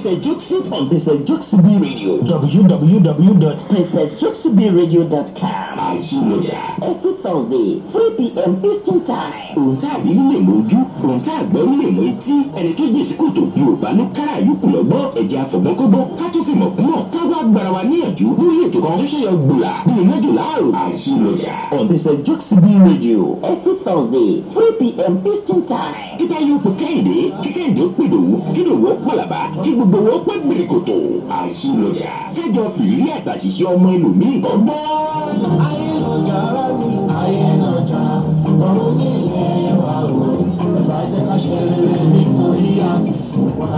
Princess Juxi on Princess Juxi Radio. www.princessjuxibiradio.com. Every Thursday, 3 p.m. Eastern Time. Ohun tá a rí lè mójú, ohun tá a gbọ́ lè mọ etí. Ẹni tó jẹ́ ìsìkòtò Yorùbá ló kára yòókù lọ́gbọ́n. Ẹ̀jẹ̀ àfọ̀gbọ́nkọ́gbọ́n ká tó fi mọ̀ kúmọ̀. Ká wá gbára wa níyànjú lórí ètò kan tó ṣẹ̀yọ gbùlà. Bíi mẹ́jọ láàrò. On Princess Juxi Radio. Every Thursday, 3 p.m. Eastern Time. Kíkà yóò pè Kẹ́hìndé, Kẹ́hìndé ó pèdò, kídòwó pàlàbà, kí gbogbo wọn pẹ́ gbèrèkòtò. Àìsílọ́jà fẹ́jọ fìrírí àtàṣìṣe ọmọ ẹlòmíì gbọ́gbọ́n. Ayélujára ara mi, ayélujára ọ̀run ní ilẹ̀ wa o. Ẹ̀bá jẹ́ ká ṣe rere nítorí àti fún wa.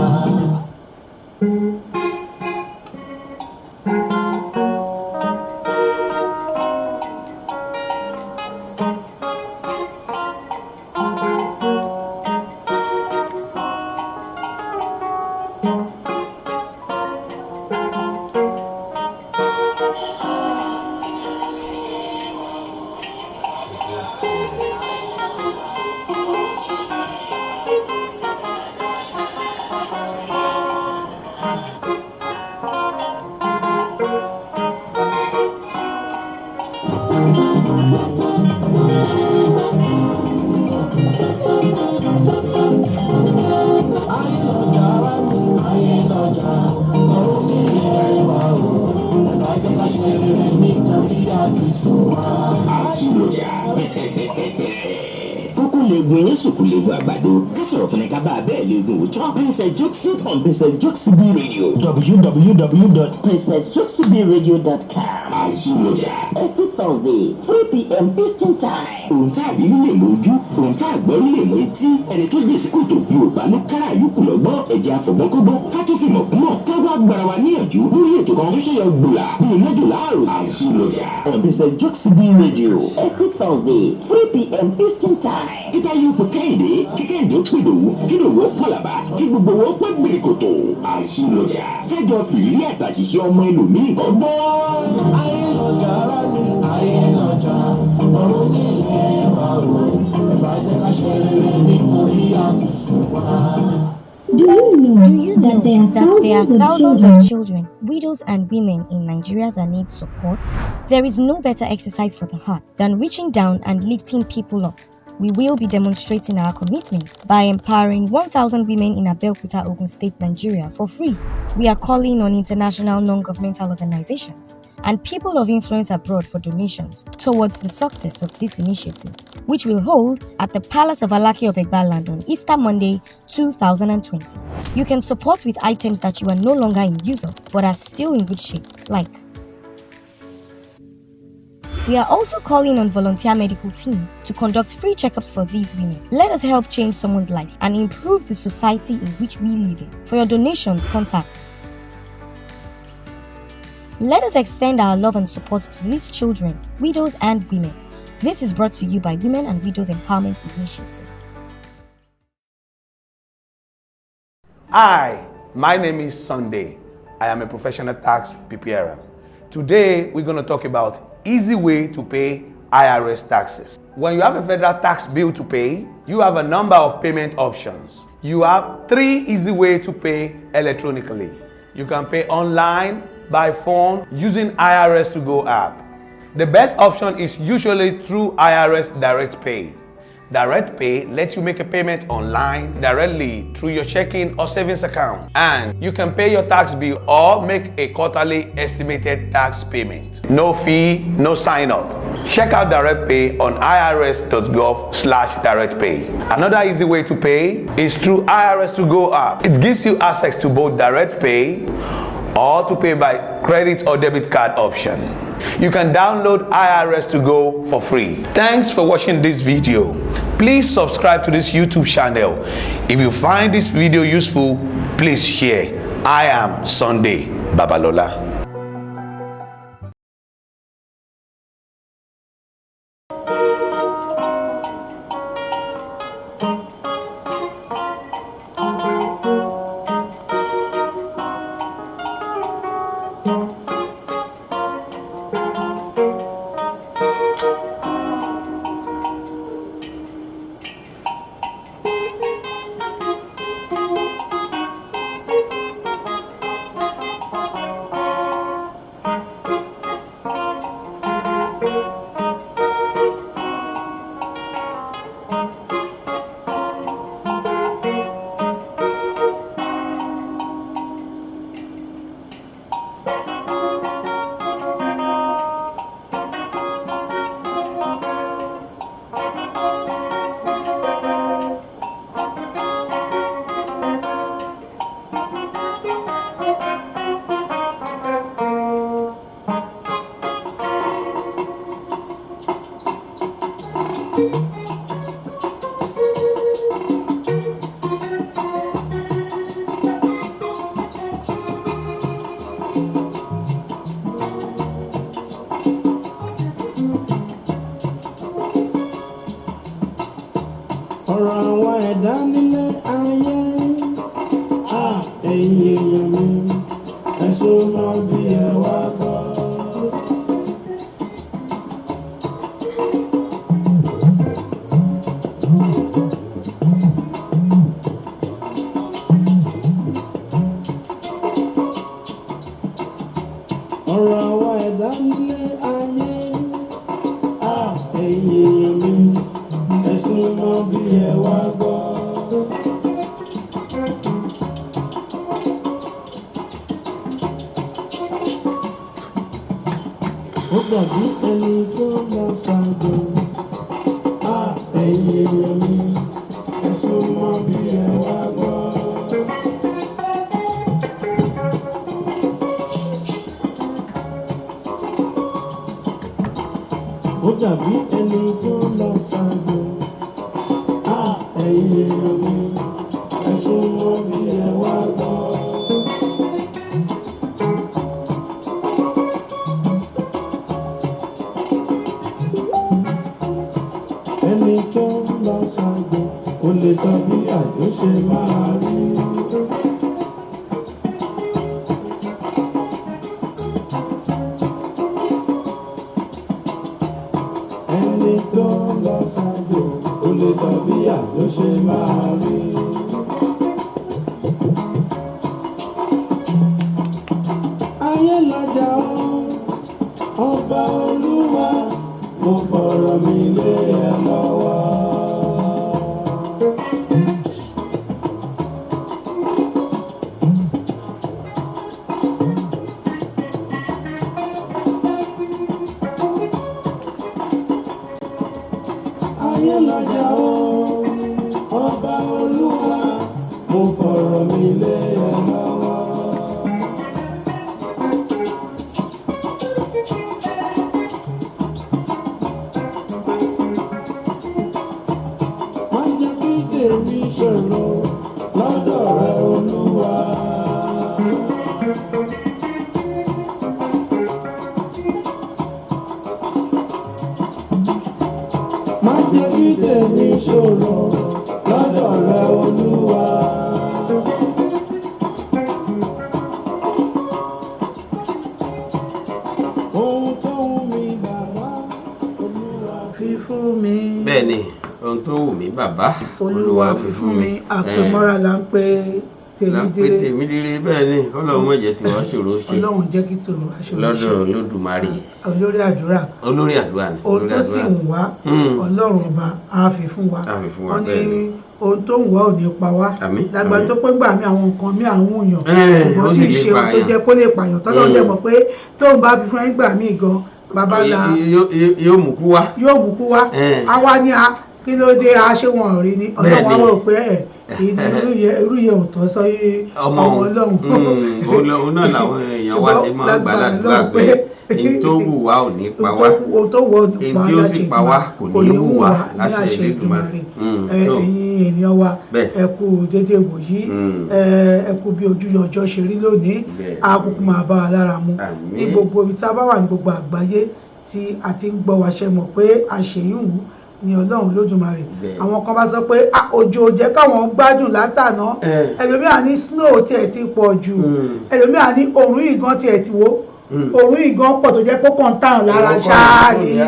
Princess Juxi on Princess Juxi Radio. www.princessjuxibiradio.com. Every Thursday, 3 p.m. Eastern Time. Ohun tá a rí lè mójú, ohun tá a gbọ́ lè mọ etí. Ẹni tó jẹ́ ìsìkòtò Yorùbá ló kára yòókù lọ́gbọ́n. Ẹ̀jẹ̀ àfọ̀gbọ́nkọ́gbọ́n ká tó fi mọ̀ kúmọ̀. Ká wá gbára wa níyànjú lórí ètò kan tó ṣẹ̀yọ gbùlà. Bíi mẹ́jọ láàrò. On Princess Juxi Radio. Every Thursday, 3 p.m. Eastern Time. Kíkà yóò pè Kẹ́hìndé, Kẹ́hìndé ó pèdò, kídòwó pàlàbà, kí gbogbo wọn pẹ́ gbèrèkòtò. Àìsílọ́jà fẹ́jọ fìrírí àtàṣìṣe ọmọ ẹlòmíì gbọ́gbọ́n. Ayélujára mi, ayélujára ọ̀run ní ilẹ̀ wa o. Ẹ̀bá jẹ́ ká ṣe rere nítorí àti fún wa. Do you know that there are thousands of children, widows and women in Nigeria that need support? There is no better exercise for the heart than reaching down and lifting people up. We will be demonstrating our commitment by empowering 1,000 women in Abeokuta, Ogun State, Nigeria for free. We are calling on international non-governmental organizations and people of influence abroad for donations towards the success of this initiative, which will hold at the Palace of Alaki of Egbaland on Easter Monday, 2020. You can support with items that you are no longer in use of but are still in good shape, like we are also calling on volunteer medical teams to conduct free checkups for these women. Let us help change someone's life and improve the society in which we live in. For your donations, contact. Let us extend our love and support to these children, widows and women. This is brought to you by Women and Widows Empowerment Initiative. Hi, my name is Sunday. I am a professional tax preparer. Today, we're going to talk about easy way to pay IRS taxes. When you have a federal tax bill to pay, you have a number of payment options. You have 3 easy ways to pay electronically. You can pay online, by phone, using IRS To Go app. The best option is usually through IRS Direct Pay. Direct Pay lets you make a payment online directly through your checking or savings account, and you can pay your tax bill or make a quarterly estimated tax payment. No fee, no sign up. Check out Direct Pay on irs.gov/directpay. Another easy way to pay is through IRS To Go app. It gives you access to both Direct Pay or to pay by credit or debit card option. You can download IRS To Go for free. Thanks for watching this video. Please subscribe to this YouTube channel. If you find this video useful, please share. I am Sunday Babalola. ọ̀rọ̀ àwọn ẹ̀dá nílé ayé ẹ̀yin èèyàn mi ẹ súnmọ́ bí ẹ wá gbọ́. ọ̀rọ̀ àwọn ẹ̀dá nílé ayé ẹ̀yin èèyàn mi ẹ súnmọ́ bí ẹ wá gbọ́. ó dàbí ẹni tó lọ ṣàgbọ̀ ẹ̀yin èèyàn mi ẹ súnmọ́ bí ẹ wá gbọ́. ó dàbí ẹni tó lọ ṣàgbọ̀ ẹ̀yin èèyàn mi ẹ súnmọ́ bí ẹ wá gbọ́. ẹni tó lọ ṣàgbọ̀ kò lè sọ bí àjò ṣe máa rí. ẹni tó lọ ṣàgbọ̀ kò lè sọ bí àjò ṣe máa rí. ayé lọ́jà ọba olúwa mo fọ̀rọ̀ mi lé ẹ lọ́wọ́. ayé lọ́jà ọba olúwa mo fọ̀rọ̀ mi lé ẹ lọ́wọ́. má jẹ́ kí tèmi ṣòro lọ́dọ̀ rẹ olúwa. má jẹ́ kí tèmi ṣòro lọ́dọ̀ rẹ olúwa. bẹ́ẹ̀ ni ohun tó wù mí bàbá olúwa fi fún mi àpèmọ́ra là ń pè tèmídìrí bẹ́ẹ̀ ni Ọlọ́run má jẹ́ tiwa ṣòro ṣe Ọlọ́run jẹ́ kí tòun wá ṣòro ṣe lọ́dọ̀ Olódùmarè olórí àdúrà ni ohun tó sì wù wá Ọlọ́run ọba á fi fún wa wọ́n ní ohun tó ń wá ò ní pa wá lágbàá tó pé gbà mí àwọn nǹkan mí àwọn èèyàn ṣùgbọ́n tí ì ṣe ohun tó jẹ́ kó lè pààyàn tọ́lọ́run dẹ̀ mọ̀ pé tóun bá fi fún ẹ gbà mí gan bàbá ńlá yóò mú kú wá àwa ní a kí ló dé a ṣé wọn rí ni Ọlọ́run wá wò pé irú yẹ ò tọ́ sọ ọmọ Ọlọ́run náà làwọn èèyàn wá sí máa gbàdúrà pé èyí tó wù wá ò ní pa wá èyí tí ó sì pa wá kò ní wù wá láṣẹ Elédùmarè ẹ̀yin ènìyàn wa ẹ kú dédé wòyí ẹ kú bí ojú ọjọ́ ṣe rí lónìí àkókò máa bá wa lára mu ní gbogbo ibi tá a bá wà ní gbogbo àgbáyé tí a ti ń gbọ́ wa ṣe mọ̀ pé àṣeyìnwó ni Ọlọ́run Lódùmarè àwọn kan bá sọ pé òjò jẹ́ káwọn gbádùn látàná ẹlòmíà ní snow tiẹ̀ ti pọ̀ jù ẹlòmíà ní òórùn ìgan tiẹ̀ ti wó òórùn ìgan pọ̀ tó jẹ́ pé kàn tàn lára ṣáá ni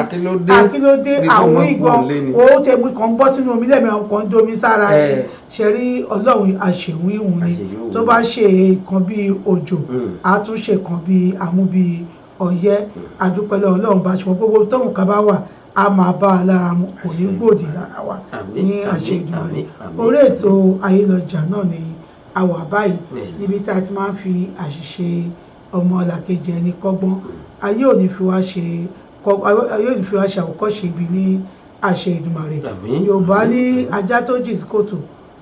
àkílódé àwọn ìgan ó tẹ mú kàn bọ́ sínú omi lẹ́mẹ̀ẹ́ kan domi sára ṣe rí Ọlọ́run àṣewíhùn ni tó bá ṣe kan bí òjò á tún ṣe kan bí àmúbi ọyẹ́ àdúpẹ́lẹ́ Ọlọ́run bá ṣùgbọ́n gbogbo tóun ká bá wà a máa bá a lára mu kò ní gbòdì lára wa ní àṣẹ Èdùmàrè orí ètò Ayélọ́jà náà ni a wà báyìí níbi tá a ti máa ń fi àṣìṣe ọmọlàkejì ẹni kọ́gbọ́n ayé ò ní fi wá ṣe àwòkọ́ṣe ibi ní àṣẹ Èdùmàrè Yorùbá ní ajá tó jì sí kòtò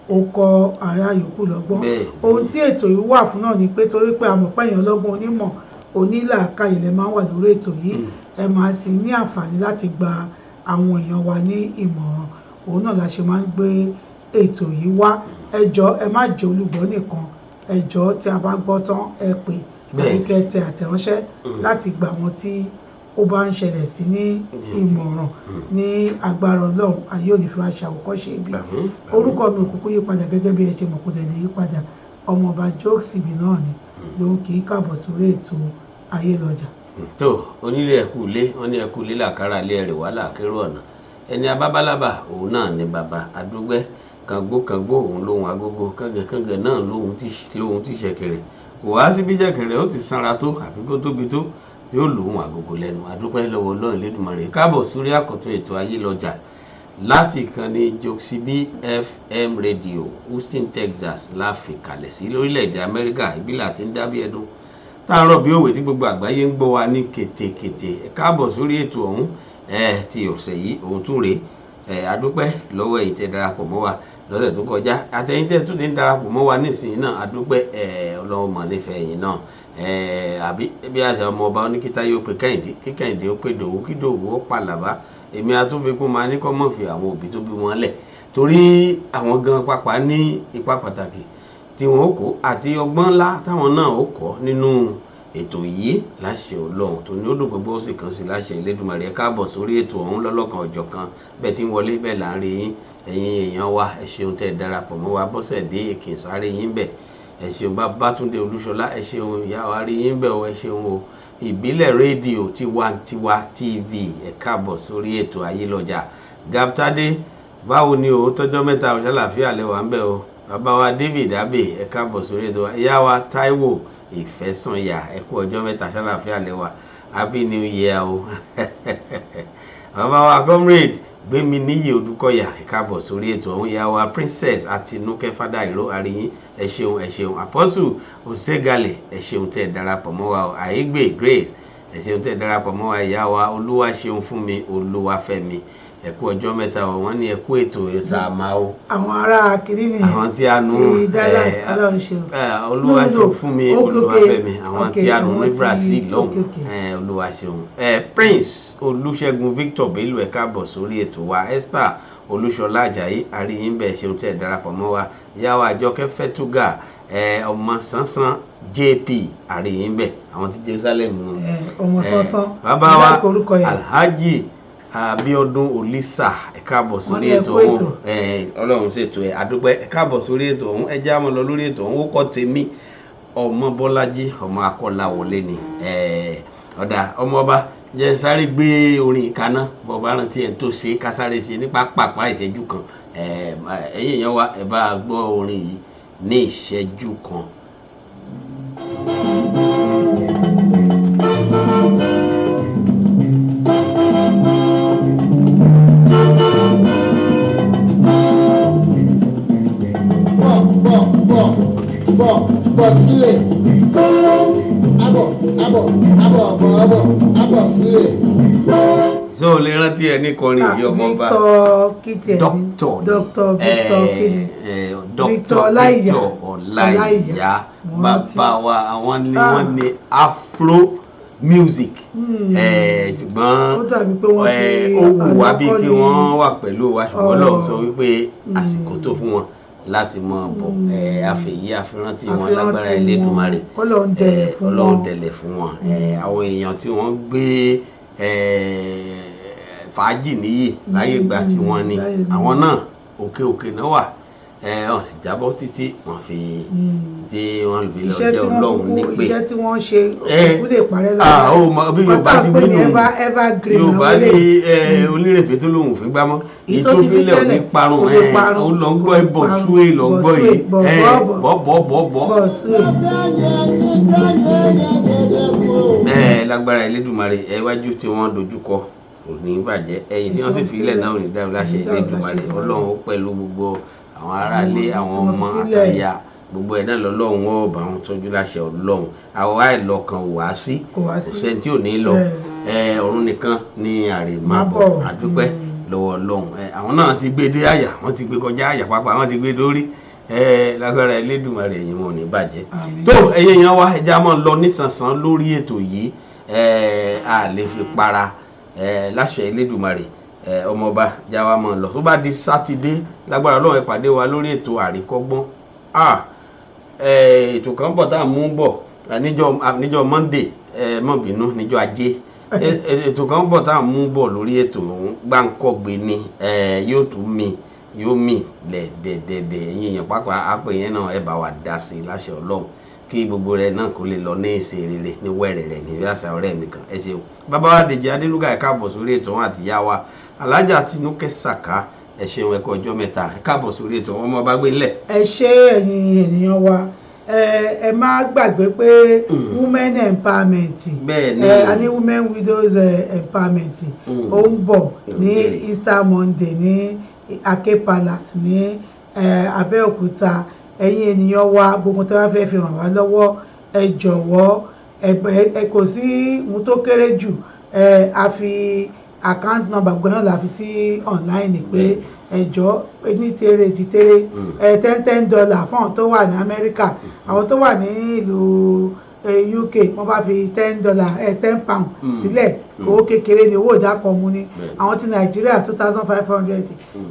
ó kọ ara yòókù lọ́gbọ́n ohun tí ètò yìí wà fún náà ni pé torí pé àmọ̀pẹ́yìn ọlọ́gbọ́n onímọ̀ onílàákàyè lè máa wà lórí ètò yìí ẹ máa sì ní àǹfààní láti gba àwọn èèyàn wa ní ìmọ̀ràn òun náà la ṣe máa ń gbé ètò yìí wá ẹ jọ̀ọ́ ẹ má jẹ́ olùgbọ́ nìkan ẹ jọ̀ọ́ tí a bá gbọ́ tán ẹ pè tàbí kẹ́ tẹ àtẹ̀ránṣẹ́ láti gba àwọn tí ó bá ń ṣẹlẹ̀ sí ní ìmọ̀ràn ní agbára Ọlọ́run ayé òní fi wá ṣe àwòkọ́ṣe ibi orúkọ mi òkùnkùn yí padà gẹ́gẹ́ bí ẹ ṣe mọ̀ kó dẹ̀ lè yí padà ọmọọba Jokes ibi náà ni ló kì í kàbọ̀ sórí ètò Ayélọ́jà. tó onílé ẹkú ilé wọn ní ẹkú ilé làkàrà ilé ẹrẹ wà láàkérò ọ̀nà ẹni abábálábà òun náà ni bàbá adúgbẹ́ kàngbó òun lóhun agogo kàngẹ̀kàngẹ̀ náà lóhun tí ṣẹ̀kẹ̀rẹ̀ kò wá síbi ṣẹ̀kẹ̀rẹ̀ ó ti sanra tó àbí kó tóbi tó yóò lóhun agogo lẹ́nu adúpẹ́ lọ́wọ́ Ọlọ́run Elédùmarè káàbọ̀ sórí àkọ́tún ètò Ayélọ́jà láti ìkànnì Jokesibi FM radio Houston Texas la fi kalẹ̀ sí lórílẹ̀‐èdè Amẹ́ríkà ìbílẹ̀ àti ń dábí ẹdún táàrọ̀ bí òwe tí gbogbo àgbáyé ń gbọ́ wa ní kétékété ẹ káàbọ̀ sórí ètò ọ̀hún ti ọ̀sẹ̀ yìí òun tún rèé adúpẹ́ lọ́wọ́ ẹ̀yin tẹ́ darapọ̀ mọ́ wa lọ́sẹ̀ tó kọjá àtẹ̀yin tẹ́ tún ti ń darapọ̀ mọ́ wa nísìnyí náà adúpẹ́ Ọlọ́run mọ̀ nífẹ̀ẹ́ yìí náà àbí bí àṣà ọmọ ọba oníkítá yóò pe Kẹ́hìndé kí Kẹ́hìndé ó pe Dòwú kí Dòwú ó pàlàbá èmi àtúnfikún máa ní kọ́ mọ̀ fi àwọn òbí tó bí wọn lẹ̀ torí àwọn gan pàpà ní ipa pàtàkì tí wọn ó kó àti ọgbọ́n ńlá táwọn náà ó kọ́ nínú ètò yìí láṣẹ Ọlọ́run tó ní ó dùn gbogbo ó sì kàn sí láṣẹ Elédùmarè ẹ káàbọ̀ sórí ètò ọ̀hún lọ́lọ́kan ọ̀jọ̀kan bẹ́ẹ̀ tí ń wọlé bẹ́ẹ̀ là ń rí yín ẹ̀yin èèyàn wa ẹ ṣeun tẹ́ darapọ̀ mọ́ wa Bọ́sẹ̀dé Èkìnsáré yín bẹ̀ ẹ ṣeun Babátúndé Olúṣọlá ẹ ṣeun ìyá wa rí yín bẹ̀ o ẹ ṣeun o ìbílẹ̀ rédíò Tiwantiwa TV ẹ káàbọ̀ sórí ètò Ayélọ́jà Gaptade báwo ni o tọ́jọ́ mẹ́ta ọ̀ṣálàfíà lẹ́wà ń bẹ̀ o bàbá wa David Abe ẹ káàbọ̀ sórí ètò ìyá wa Táíwò Ìfẹ́sànyà ẹ kú ọjọ́ mẹ́ta ọ̀ṣálàfíà lẹ́wà Happy New Year o bàbá wa Comrade Gbéminíyì Odúkọ̀yà ẹ káàbọ̀ sórí ètò ọ̀hún ìyá wa Princess Àtinúkẹ́ Fádàìró àríyìn ẹ ṣeun Apostle Òṣègalè ẹ ṣeun tẹ́ darapọ̀ mọ́ wa Àìgbè Grace ẹ ṣeun tẹ́ darapọ̀ mọ́ wa ìyá wa Olúwaṣeun fún mi Olúwafẹ́mi ẹ kú ọjọ́ mẹ́ta wọ́n ní ẹ kú ètò ìsàmà o. àwọn ará kiri ni àwọn tí a nu Olúwaṣeun fún mi Olúwafẹ́mi àwọn tí a nu ní Brazil lọ́hùn Olúwaṣeun Prince Olúṣẹ́gun Victor Bello ẹ káàbọ̀ sórí ètò wa Esther Olúṣọlá Àjàyí àríyìn bẹ́ẹ̀ ṣeun tẹ́ darapọ̀ mọ́ wa ìyá wa Àjọkẹ́ Fẹ́túgà ọmọ Sánsán JP àríyìn bẹ́ẹ̀ àwọn tí Jerusalem ọmọ Sánsán bàbá wa Alhaji Abíọ́dún Olisa ẹ káàbọ̀ sórí ètò ọ̀hún Ọlọ́run ṣètò ẹ àdúpẹ́ ẹ káàbọ̀ sórí ètò ọ̀hún ẹ já mọ́ lọ lórí ètò ọ̀hún ó kọ́ tèmi ọmọ Bọ́lájí ọmọ Akọ́láwọlé ni ọ̀dà ọmọọba jẹ́ sáré gbé orin ìkaná bọ̀bá rántí ẹ̀ tó ṣe ká sáré ṣe nípa pàpà ìṣẹ́jú kan ẹ̀yin èèyàn wa ẹ bá gbọ́ orin yìí ní ìṣẹ́jú kan. bọ̀ sílẹ̀ abọ̀ sílẹ̀. so lè rántí ẹ ní kọrin yìí ọmọ ọba Dr. Ọláìyá bàbá wa àwọn ni wọ́n ní afro music ṣùgbọ́n ó wù wá bí kí wọ́n wà pẹ̀lú wa ṣùgbọ́n lọ́wọ́ sọ wípé àsìkò tó fún wọn láti mọ bọ̀ àfẹ̀yí àfirántí wọn lágbára Elédùmarè Ọlọ́run tẹ̀lẹ̀ fún wọn àwọn èèyàn tí wọ́n gbé fàájì níyì láyé ìgbà tí wọ́n ní àwọn náà òkè náà wà wọ́n sì jábọ́ títí wọ́n fi tí wọ́n lè lọ jẹ́ Ọlọ́run ní pé iṣẹ́ tí wọ́n ṣe òkú lè parẹ́ lọ́wọ́ bí Yorùbá ti gbé nù Yorùbá ní onírèfé tó lóhùn fún gbámọ́ èyí tó fílẹ̀ ò ní parun ó lọ ń gbọ́ ìbọ̀ súwé lọ ń gbọ́ yìí bọ́ lágbára Elédùmarè iwájú tí wọ́n dojúkọ ò ní bàjẹ́ ẹ̀yìn tí wọ́n sì fílẹ̀ náà ò ní dáhùn láṣẹ Elédùmarè Ọlọ́run pẹ̀lú gbogbo àwọn aráalé àwọn ọmọ àtàyà gbogbo ẹ̀ náà lọ́lọ́run ó bá wọn tọ́jú láṣẹ Ọlọ́run àwọn àìlọ́kan wá sí kò sẹ́ni tí ò ní lọ ọ̀run nìkan ní àrèmábọ̀ àdúpẹ́ lọ́wọ́ Ọlọ́run àwọn náà ti gbé dé àyà wọ́n ti gbé kọjá àyà pápá wọ́n ti gbé dórí lágbára Elédùmarè ẹ̀yin wọn ò ní bàjẹ́ tó ẹ̀yin yẹn wá ẹja máa lọ nísànsán lórí ètò yìí a lè fi para láṣẹ Elédùmarè ọmọọba jáwá máa lọ tó bá di sátidé lágbára Ọlọ́run ẹ pàdé wa lórí ètò àríkọ́gbọ́n ètò kan bọ̀ tá à ń mú bọ̀ níjọ́ Monday má bínú níjọ́ ajé ètò kan bọ̀ tá à ń mú bọ̀ lórí ètò Gbáǹkọ́gbé ni yóò tún yóò mì lẹ́ẹ̀dẹ̀dẹ̀dẹ̀ ẹ̀yin èèyàn pápá àpè yẹn náà ẹ bá wa dá sí i láṣẹ Ọlọ́run kí gbogbo rẹ̀ náà kó lè lọ ní èsè rere ní wẹ́rẹ̀ rẹ̀ ní àṣà ọ̀rẹ́ mi kan ẹ ṣeun bàbá wa Dèjì Adénúgà ẹ káàbọ̀ sórí ètò wọn àti ìyá wa Alájà Tinúkẹ́ Sàká ẹ ṣeun ẹ kú ọjọ́ mẹ́ta ẹ káàbọ̀ sórí ètò wọn ọmọ bá gbé ńlẹ̀. ẹ ṣé ẹ̀yin ènìyàn wa ẹ má gbàgbé pé women empowerment a ní women widows empowerment ó ń bọ̀ ní Easter Monday ní Ake Palace ní Abẹ́òkúta ẹ̀yin ènìyàn wa gbogbo tí wọ́n fẹ́ fi ràn wá lọ́wọ́ ẹ jọ̀wọ́ ẹ kò sí ohun tó kéré jù a fi account number gbọ́n la fi sí online pé ẹjọ́ ní tèrè ti tèrè $10 fún àwọn tó wà ní Amẹ́ríkà àwọn tó wà ní ìlú UK wọ́n bá fi £10 £10 sílẹ̀ owó kékeré ni owó ìdákan mu ni àwọn ti Nàìjíríà 2500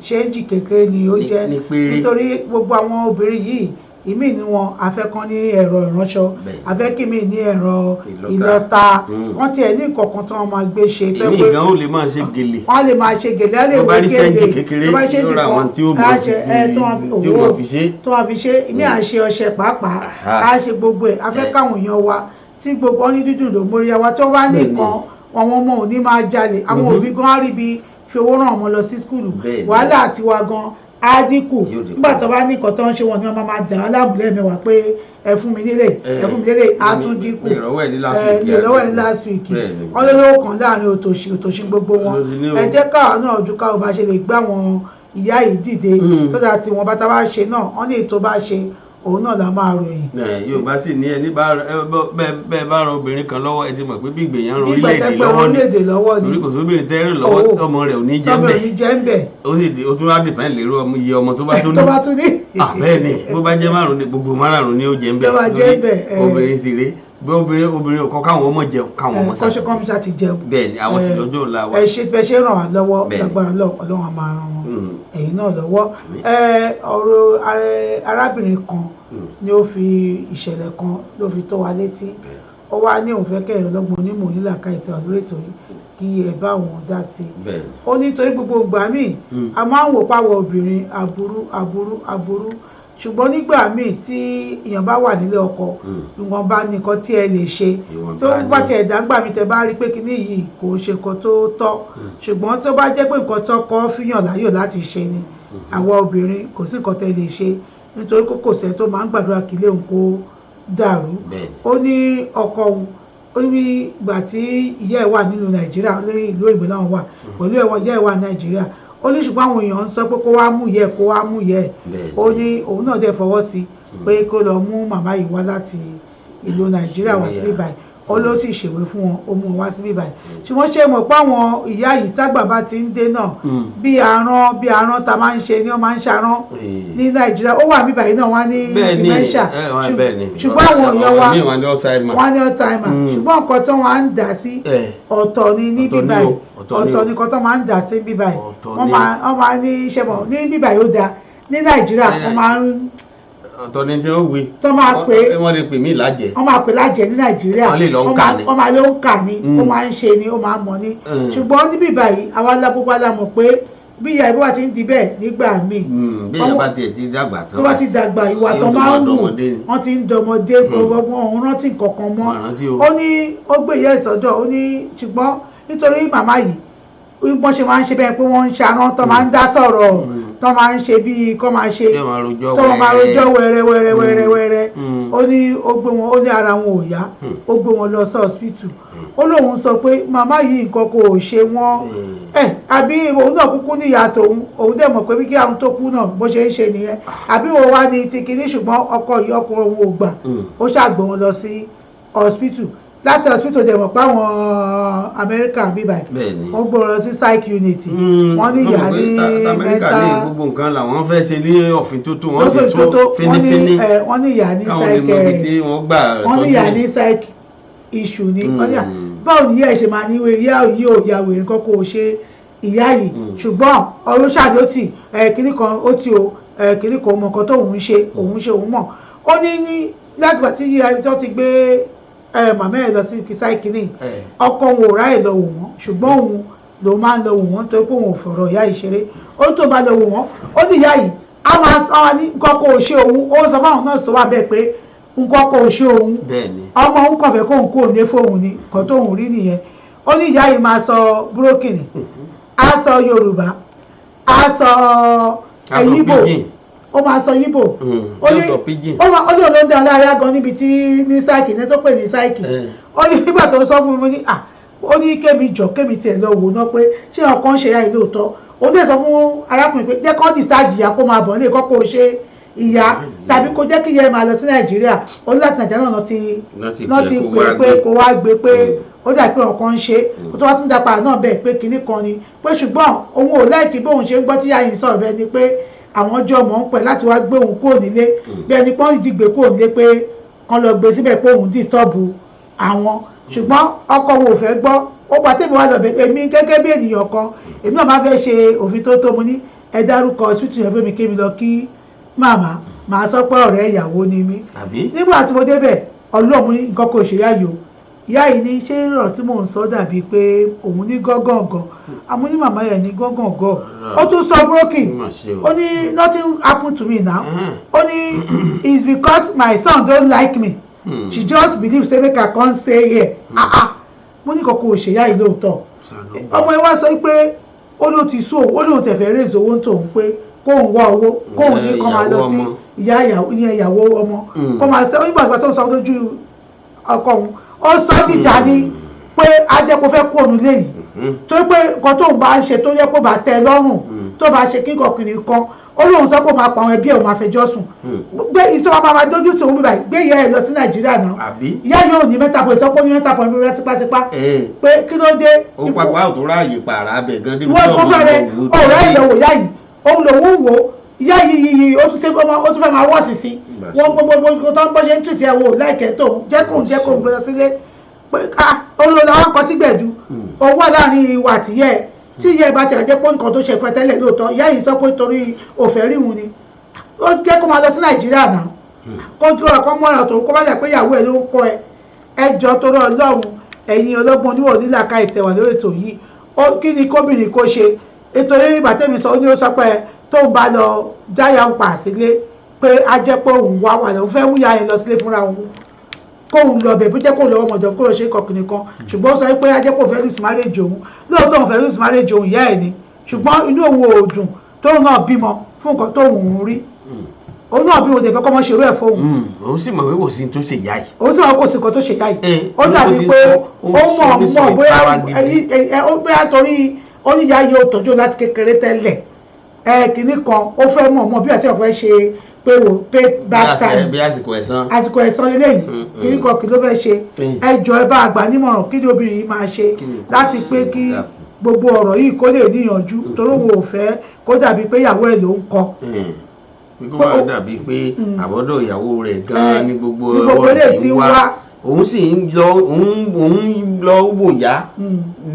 ṣéǹjì kékeré ni ó jẹ́ nítorí gbogbo àwọn obìnrin yìí ìmí ni wọn afẹ́kán ní ẹ̀rọ ìránṣọ afẹ́kímí ní ẹ̀rọ ìlọ́ta wọ́n tiẹ̀ ní ìkọ̀kan tí wọ́n máa gbé ṣe pé ìmí ìgbà ó lè máa ṣe gèlè wọ́n lè máa ṣe gèlè á lè wọ́n gèlè tó bá ṣe jì kan tí ó mọ̀ fi ṣe tó wọ́n fi ṣe ìmí à ń ṣe ọṣẹ pàápàá á ṣe gbogbo ẹ̀ afẹ́káwọn èèyàn wa tí gbogbo ọ́ ní dídùn ló móríyá wa tó bá ní nǹkan àwọn ọmọ ò ní máa jalè àwọn òbí gan á rí bí fi owó ràn ọmọ lọ sí skúlù wàhálà àtiwá gan á dínkù nígbà tó bá ní nǹkan tó ń ṣe wọn ni wọ́n máa dà á lábùlẹ̀ mẹ́wàá pé ẹ fún mi lélẹ̀ ẹ fún mi lélẹ̀ á tún dínkù ní ìlọ́wọ́ ní last week wọ́n lé lówó kan láàrin òtòṣì gbogbo wọn ẹ jẹ́ káwọn náà ojú káwọn bá ṣe lè gbá wọn ìyá yìí dìde sódà tí wọn bá tá bá ṣe náà wọ́n ní ètò bá ṣe òun náà la máa ròyìn. Yorùbá sì ní ẹni bẹ́ẹ̀ bá ran obìnrin kan lọ́wọ́ ẹ ti mọ̀ pé bí ìgbèyàn ran orílẹ̀-èdè lọ́wọ́ ni torí kò sóbìnrin tẹ́rìn lọ́wọ́ ọmọ rẹ̀ ò ní jẹ́ bẹ́ẹ̀ ó sì di ó tún wá dìpẹ́ lérò iye ọmọ tó bá tó ní bẹ́ẹ̀ ni bó bá jẹ́ márùn-ún gbogbo márùn-ún ni ó jẹ́ ń bẹ́ẹ̀ obìnrin sì rèé bí obìnrin ọkọ káwọn ọmọ jẹun káwọn ọmọ sáà kọ́míṣà ti jẹun bẹ́ẹ̀ ni àwọn sì lọ́jọ́ ọ̀la wa ẹ ṣe bẹ́ẹ̀ ṣe ràn wá lọ́wọ́ lágbára Ọlọ́run a máa ràn wọ́n ẹ̀yin náà lọ́wọ́ ọ̀rọ̀ arábìnrin kan ni ó fi ìṣẹ̀lẹ̀ kan ló fi tó wa létí ó wá ní òun fẹ́ kẹ́yìn ọlọ́gbọ́n onímọ̀ onílàkà ìtàn lórí ètò yìí kí ẹ bá wọn dá sí i ó ní torí gbogbo ìgbà míì a máa ń wò páwọ̀ obìnrin aburú ṣùgbọ́n nígbà míì tí èèyàn bá wà nílé ọkọ ìwọ̀nba nìkan tí ẹ lè ṣe tó bá tiẹ̀ dáńgbà mi tẹ bá rí pé kíní yìí kò ṣe nǹkan tó tọ́ ṣùgbọ́n tó bá jẹ́ pé nǹkan tó kọ́ fíyàn láyò láti ṣe ni àwa obìnrin kò sí nǹkan tẹ lè ṣe nítorí kò sẹ́ tó máa ń gbàdúrà kí ilé òun kó dàrú ó ní ọkọ òun ó ní ìgbà tí ìyá ẹ̀ wà nínú Nàìjíríà lórí ìlú òyìnbó náà wà pẹ̀lú ìyá ẹ̀ wà Nàìjíríà ó ní ṣùgbọ́n àwọn èèyàn ń sọ pé kó wá mú yẹ ó ní òun náà dẹ̀ fọwọ́ sí pé kó lọ mú màmá yìí wá láti ìlú Nàìjíríà wá sí bíbáyìí ó ló sì ṣèwé fún wọn ó mú wọn wá sí bíbáyìí ṣùgbọ́n ṣe mọ̀ pé àwọn ìyá yìí tágbà bá ti ń dé náà bí aràn ta máa ń ṣe ni wọ́n máa ń ṣarán ní Nàìjíríà ó wà bíbáyìí náà wọ́n ní dementia ṣùgbọ́n àwọn èèyàn wa wọ́n ní Alzheimer ṣùgbọ́n nǹkan tó wọ́n á ń dà sí ọ̀tọ̀ ni ní bíbáyìí ọ̀tọ̀ ni nǹkan tó máa ń dà sí bíbáyìí wọ́n máa ní ṣe mọ̀ ní bíbáyìí ó dáa ní Nàìjíríà wọ́n máa ń ọ̀tọ̀ ni tí ó wí tó máa pé wọ́n lè pè mí lájẹ́ wọ́n máa pè lájẹ́ ní Nàìjíríà wọ́n lè lọ ń kà ní wọ́n máa ló ń kà ní ó máa ń ṣe ni ó máa ń mọ̀ ní ṣùgbọ́n níbí báyìí àwa lágbogbo alámọ̀ pé bí ìyá ìbí wa ti ń di bẹ́ẹ̀ nígbà míì bí ìyá bá tiẹ̀ ti dàgbà tán tó bá ti dàgbà ìwà tó máa ń wù wọ́n ti ń dọmọdé gbogbo òun rántí kankan mọ́ ó ní ó gbé ìyá ìsọdọ̀ ó ní ṣùgbọ́n nítorí màmá yìí wọ́n ṣe máa ń ṣe bẹ́ẹ̀ pé wọ́n ń ṣarán tó máa ń dá sọ̀rọ̀ tó máa ń ṣe bíi kọ́ máa ṣe tó máa rojọ́ wẹ́rẹ́wẹ́rẹ́ ó ní ó gbé wọn ó ní ara wọn ò yá ó gbé wọn lọ sí hospital ó lóun sọ pé màmá yìí nǹkan kò ṣe wọ́n àbí òun náà kúkú níyà tòun òun dẹ̀ mọ̀ pé bí kí àwọn tó kú náà bó ṣe ń ṣe nìyẹn àbí òun wá ní ti kinní ṣùgbọ́n ọkọ yìí ọkùnrin òun ò gbà ó ṣàgbé wọn lọ sí hospital láti hospital dẹ̀ mọ̀ pé àwọn Amẹ́ríkà bíbá wọ́n gbọ́dọ̀ sí psych unit wọ́n ní ìyá ní mẹ́ta ní gbogbo nǹkan làwọn fẹ́ ṣe ní ọ̀fìn tó tó wọ́n sì tó fínífíní wọ́n ní ìyá ní psych issue ni báwo ni ìyá ẹ̀ ṣe máa níwèé ìyá yìí ò ya wèrè nǹkan kò ṣe ìyá yìí ṣùgbọ́n ọ̀rọ̀ ṣáàdì ó tì kìnnì kan ó ti o kìnnì kan mọ̀ nǹkan tó òun ṣe òun mọ̀ ó ní láti gbà tí ìyá tó ti gbé màmá ẹ̀ lọ sí kìsáìkìnnì ọkọ òun ò ráyè lọ wò wọ́n ṣùgbọ́n òun ló máa ń lọ wò wọ́n torí pé òun ò fọ̀rọ̀ ìyá yìí ṣeré ó tó bá lọ wò wọ́n ó ní ìyá yìí a máa sọ wọn ní nǹkan kò ṣe òun ó sọ fáwọn nọ́ọ̀sì tó wà bẹ́ẹ̀ pé nǹkan kò ṣe òun ọmọ òun kàn fẹ́ kóun kó òun fóun ni nǹkan tóun rí nìyẹn ó ní ìyá yìí máa sọ búrókìnì á sọ Yorùbá á sọ Ìgbò ó máa sọ Yíbò ó ní ló ń dá aláya gan níbi tí ní sáìkì ní tó pè ní sáìkì ó ní nígbà tó sọ fún mi ó ní kémi tiẹ̀ lọ wò ná pé ṣé ọkàn ṣe ya ìlú òótọ́ ó dẹ̀ sọ fún arákùnrin pé jẹ́ kọ́ dìsáàjì ìyá kó máa bọ̀ nílé kọ́kọ́ ṣe ìyá tàbí kó jẹ́ kí ìyá ẹ̀ máa lọ sí Nàìjíríà ó ní láti Nàìjíríà náà ti pè pé kó wá gbé pé ó dà pé ọkàn ń ṣe ó tó wá tún dápa náà bẹ́ẹ̀ pé kinní kan ni pé ṣùgbọ́n òun ò láìkí bóun ṣe ń gbọ́ tí yáyìn sọ̀rọ̀ bẹ́ẹ̀ ni pé àwọn jọ mọ̀ ń pẹ̀ láti wá gbé òun kúrò nílé bí ẹni pọ́n ìdí gbé kúrò nílé pé kan lọ gbé síbẹ̀ pé òun dìstọ́bù àwọn ṣùgbọ́n ọkọ òun ò fẹ́ gbọ́ ó pa tèmi wá lọ bẹ̀ èmi gẹ́gẹ́ bí ènìyàn kan èmi náà máa fẹ́ ṣe òfin tó mu ní ẹ dárúkọ hospital yẹn fún mi kí mi lọ kí màá sọ pé ọ̀rẹ́ ìyàwó ni mí nígbà tí mo débẹ̀ ọlọ́run nǹkan kò ṣe yáyò ìyá yìí ní ṣé rírọ̀ tí mò ń sọ dàbí pé òun ní gángan àmọ́ ní màmá yẹn ní gángan ó tún sọ broken ó ní nothing happen to me now ó ní it's because my son don't like me she just believe say make I come stay here mo ní kòkó òṣèyá yìí lóòótọ́ ọmọ ẹ wá sọ pé ó ló ti sún òun ó lóun tẹ̀fẹ̀ rèézò owó ń tòun pé kóun wá owó kóun ní kó máa lọ sí ìyàwó ọmọ kó máa ṣe onígbàgbà tó ń sọ lójú ọkọ òun ó sọ dìjà ni pé ajẹ́kọ̀ọ́ fẹ́ kó òun lé yìí tó pé nǹkan tóun bá ń ṣe tó yẹ kó bá tẹ́ lọ́rùn tó bá ṣe kíkọ̀ kìnìún kan ó lóun sọ pé máa pa àwọn ẹbí ẹ̀ òun máa fẹjọ́ sùn gbé ìṣọ́wọ́ máa dójú tí òun bí báyìí gbé ìyá ẹ̀ lọ sí Nàìjíríà náà ìyá yóò ní mẹ́tàpọ̀ ìsọ́pọ̀ ní mẹ́tàpọ̀ ní rẹ́ tipátipá pé kí ló dé. ó pàpà òtún ráàyè pààrà abẹ gan débi wọ́n kó fẹ́rẹ̀ ọ̀rẹ́ ìyẹ̀wò ìyá yìí òun lòun wò ìyá yìí ó tún fẹ́ máa wọ́ọ̀sì sí wọn gbogbo tó ń bọ́ ṣe ń tùtù ẹ̀wò láìkẹ́ tó jẹ́kùn gbé lọ sílé pé olùlọ́lá wọn kọ sí gbẹ̀dú òun wà láàrin ìwà àtìyẹ́ tí ìyá ìbá tẹ̀lé pé nǹkan tó ṣe fẹ́ tẹ́lẹ̀ lóòótọ́ ìyá yìí sọ pé torí òfẹ́ ríhun ni ó jẹ́ kó máa lọ sí Nàìjíríà náà kó tó ọkọ mọ́ra tó kó bá lẹ̀ pé ìyàwó ẹ̀ ló ń kọ́ ẹ ẹjọ́ tó rọ Ọlọ́run ẹ̀yin ọlọ́gbọ́n oníwọ̀ nílàka ìtẹ̀wà lórí ètò yìí kí ni kóbìnrin kó ṣe nítorí ìgbà tẹ́mi sọ ó ní ó sọ pé tó ń bá lọ dáyà ń pa sílé pé a jẹ́ pé òun wá wà lóun fẹ́ wúya yẹn lọ sílé fúnra òun kóun lọ bẹ̀ bó jẹ́ kóun lọ́wọ́ mọ̀jọ́ kó lọ ṣe kọkùnrin kan ṣùgbọ́n ó sọ pé a jẹ́ pé òun fẹ́ lose marriage òun lóòótọ́ òun fẹ́ lose marriage òun ìyá ẹ̀ ni ṣùgbọ́n inú òun ò dùn tóun náà bímọ fún nǹkan tóun rí òun náà bí mo tẹ̀ fẹ́ kọ́ mọ́ ṣerú ẹ̀ fóun. òun sì mọ̀ pé kò sí tó ṣe yá yìí. òun sì mọ̀ pé kò sí nǹkan tó ṣe yá yìí. ó dàbí pé ó mọ̀ bóyá torí oníyá yìí ó tọ́jú láti kékeré tẹ́lẹ̀ kìíní kan ó fẹ́ mọ̀ bí àti ọ̀fẹ́ ṣe pé wò pay back time bí àsìkò ẹ̀san lélẹ́yìn kìíní kan kí ló fẹ́ ṣe ẹjọ́ ẹ bá àgbà nímọ̀ràn kí ni obìnrin yìí máa ṣe láti pé kí gbogbo ọ̀rọ̀ yìí kó lè níyànjú torí òun ò fẹ́ kó dàbí pé ìyàwó ẹ̀ ló ń kọ kó má dàbí pé àbọ̀dọ̀ ìyàwó rẹ̀ gan-an ní gbogbo ọ̀rọ̀ tí wá òun sì ń lọ wòyá